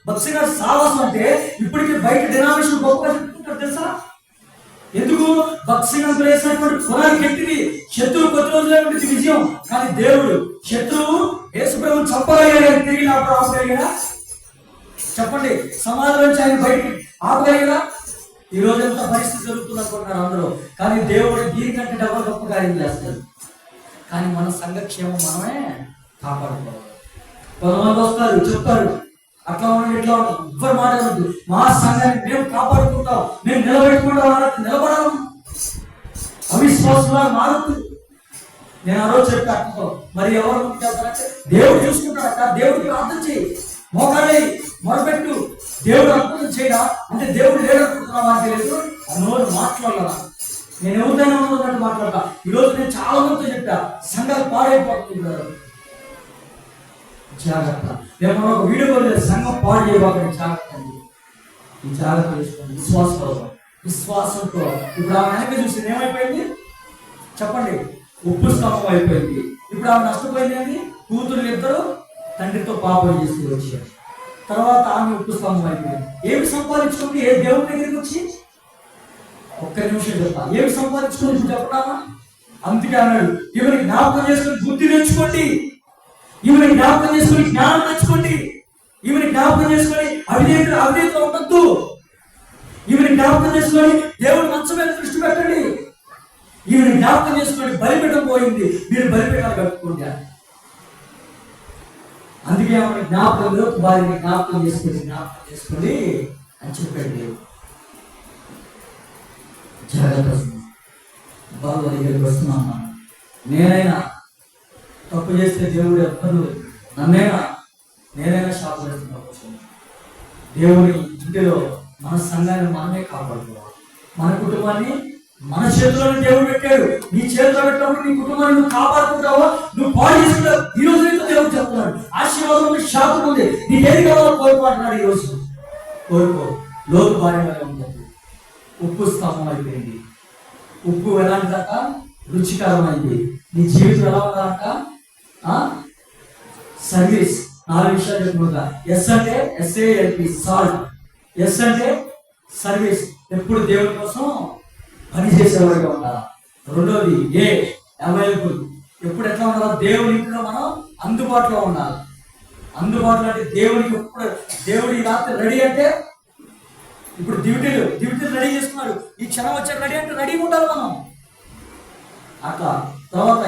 B: భక్సిగా సావాసం అంటే ఇప్పటికీ బయట డినామినేషన్ గొప్పగా చెప్పుకుంటారు తెలుసా? ఎందుకు? భక్సిగా వేసినటువంటి పునాది గట్టిది. శత్రువు కొద్ది రోజులే ఉంటుంది విజయం. కానీ దేవుడు శత్రువు యేసుప్రభువును చంపగలిగాడు, తిరిగి ఆపగలిగాడా? చెప్పండి. సమాజం నుంచి ఆయన బయటికి ఆపగలిగాడా? ఈ రోజు ఎంత పరిస్థితి జరుగుతుంది అనుకుంటున్నారు అందరూ. కానీ దేవుడు దీనికంటే డబ్బు గొప్ప కార్యం చేస్తాడు. కానీ మన సంఘక్షేమం మనమే కాపాడుకోవాలి. కొంతమంది వస్తారు చెప్తారు, అట్లా ఉండి ఇట్లా ఉంటాం, ఎవ్వరు మాట్లాడద్దు, మా సంఘాన్ని మేము కాపాడుకుంటాం, మేము నిలబెట్టుకుంటాం అన్నట్టు నిలబడాలి. అవిశ్వాసంగా మారుతుంది. నేను ఆ రోజు చెప్పాను, మరి ఎవరు చెప్తారంటే దేవుడు చూసుకుంటాడు అక్క. దేవుడికి ప్రార్థన చేయి, మోకాళ్ళే మొరపెట్టు. దేవుడు అద్భుతం చేయడా అంటే దేవుడు లేడనుకుంటున్నావా అంటే లేదు. నోరు మాట్లాడాలా. నేను ఎవరిదైనా ఉన్నట్టు మాట్లాడతా. ఈరోజు నేను చాలా మందితో చెప్పా, సంఘాలు పాడైపోతున్నారు. జాగ్రత్త. నేను ఒక వీడియో లేదు, సంఘం పాడు చేయబోతుంది. జాగ్రత్త అండి, ఈ జాగ్రత్త తీసుకోండి. విశ్వాసంతో ఇప్పుడు ఆమె వెనక చూసింది ఏమైపోయింది చెప్పండి? ఉప్పు స్తంభం అయిపోయింది. ఇప్పుడు ఆమె నష్టపోయింది ఏంటి? కూతురు ఇద్దరు తండ్రితో పాపం చేసి వచ్చారు. తర్వాత ఆమె ఉప్పు స్తంభం అయిపోయింది. ఏమి సంపాదించుకుంది? ఏ దేవుడి దగ్గరికి వచ్చి ఒక్క నిమిషం చెప్తా. ఏమి సంపాదించుకుని ఇప్పుడు చెప్పడామా? అందుకే అన్నాడు, ఇవన్నీ జ్ఞాపకం చేసుకుని బుద్ధి తెచ్చుకోండి, ఇవన్నీ జ్ఞాపకం చేసుకుని జ్ఞానం తెచ్చుకోండి, ఇవన్నీ జ్ఞాపకం చేసుకొని అవిధేయతలో ఉండద్దు. ఈమెను జ్ఞాపకం చేసుకొని దేవుడు మంచం మీద దృష్టి పెట్టండి. ఈమెను జ్ఞాపకం చేసుకొని బలిపీఠం పోయింది, మీరు బలిపీఠాలు కట్టుకోండి. అందుకే ఆమె జ్ఞాపకంలో వారిని జ్ఞాపకం చేసుకోండి అని చెప్పాడు దేవుడు. జాగ్రత్త, బాబు దగ్గరికి వస్తున్నాను. నేనైనా తప్పు చేస్తే దేవుడు ఎవ్వరు నేనైనా శాపం చేస్తున్నాను. దేవుని ఇంటిలో మన సంఘాన్ని మనమే కాపాడుకోవాలి. మన కుటుంబాన్ని మన చేతిలోనే దేవుడు పెట్టాడు. నీ చేతిలో పెట్టినప్పుడు నీ కుటుంబాన్ని నువ్వు కాపాడుకుంటావో, నువ్వు పాడు చేసుకుంటావు. ఈ రోజు అయితే దేవుడు చెప్తున్నాడు, ఆశీర్వాదం ఉంది, శాపం ఉంది. నీకు ఏది కావాలో కోరుకుంటున్నాడు. ఈ రోజు కోరుకో. లోతు భార్యగా ఉంటుంది. ఉప్పు స్తంభం అయిపోయింది. ఉప్పు ఎలాంటిదాక రుచికరమైంది. నీ జీవితం ఎలా ఉండాలంట? సర్వీస్. 4 విషయాలు చెప్పుకుంటా. ఎస్ అంటే SALT, సాల్ట్. ఎస్ అంటే సర్వీస్, ఎప్పుడు దేవుడి కోసం పనిచేసేవాడిగా ఉండాలి. రెండోది అవైలబుల్, ఎప్పుడు ఎట్లా ఉండాలి? దేవుడి ఇంట్లో మనం అందుబాటులో ఉండాలి. అందుబాటులో అంటే దేవుడికి ఎప్పుడు, దేవుడి రాత్రి రెడీ అంటే ఇప్పుడు డ్యూటీలు రెడీ చేసుకున్నాడు, ఈ క్షణం వచ్చాడు రెడీ అంటే రెడీగా ఉండాలి మనం అట్లా. తర్వాత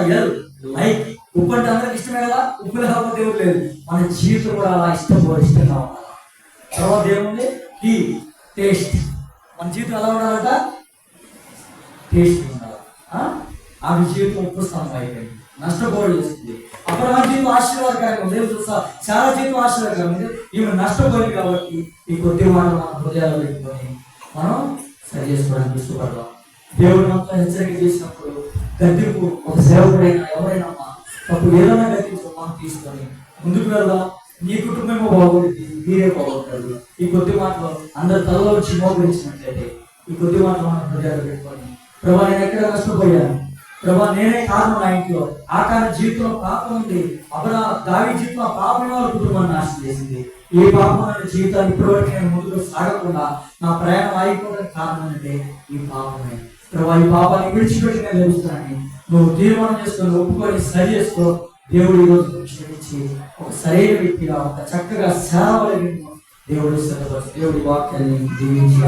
B: లైక్, ఉప్పు అంటే అందరికి ఇష్టమే కదా, ఉప్పు లేకపోతే దేవుడు లేదు. మన జీవితం కూడా అలా ఇష్టంగా ఉండాలి. తర్వాత ఏముంది? టేస్ట్. మన జీవితం ఎలా ఉండాలంట? టేస్ట్ ఉండాలి. ఆమె జీవితం ఉప్పు స్తంభం అయిపోయింది, నష్టపోవడం చేస్తుంది. అప్పుడు మన జీవితం ఆశీర్వాదకరంగా ఉంది. తెలుసా, చాలా జీవితం ఆశీర్వాదకరంగా ఉంది. ఈమె నష్టపోయింది కాబట్టి ఈ కొద్ది మాటలు మన హృదయాలు పెట్టుకొని మనం సరి చేసుకోవడానికి ఇష్టపడదాం. దేవుడు మనతో హెచ్చరిక చేసినప్పుడు గద్దింపు, ఒక సేవకుడైనా ఎవరైనా తప్పు ఏదైనా గద్దింపు మనం తీసుకొని ముందుకు వెళ్దాం. నీ కుటుంబమేమో బాగుంటుంది, మీరే బాగుంటారు. ఈ కొద్ది మాటలు అందరు తలలో వచ్చి మోకరించినట్లయితే ఈ కొద్ది మాటలు మన హృదయాలు పెట్టుకొని, ప్రభా నేను ఎక్కడ నష్టపోయాను, ప్రభా నేనే కారణం. నా ఇంట్లో ఆకార జీవితంలో పాపం ఉంది. దావీదు జీవితంలో పాపం వాళ్ళ కుటుంబాన్ని నాశనం చేసింది. ఈ పాపం అనే జీవితాన్ని ఇప్పటివరకు నేను ముందుకు సాగకుండా నా ప్రయాణం ఆగిపోవడానికి కారణం అంటే ఈ పాపమే. ప్రభా ఈ పాపాన్ని విడిచిపెట్టి నేను తెలుస్తానని నువ్వు తీర్మానం చేసుకొని ఒప్పుకొని సరి చేసుకో. దేవుడు ఈరోజు క్షమించి ఒక సరైన వ్యక్తిగా, ఒక చక్కగా సేవ దేవుడు సిద్ధపరిచి దేవుడి వాక్యాన్ని దీవించి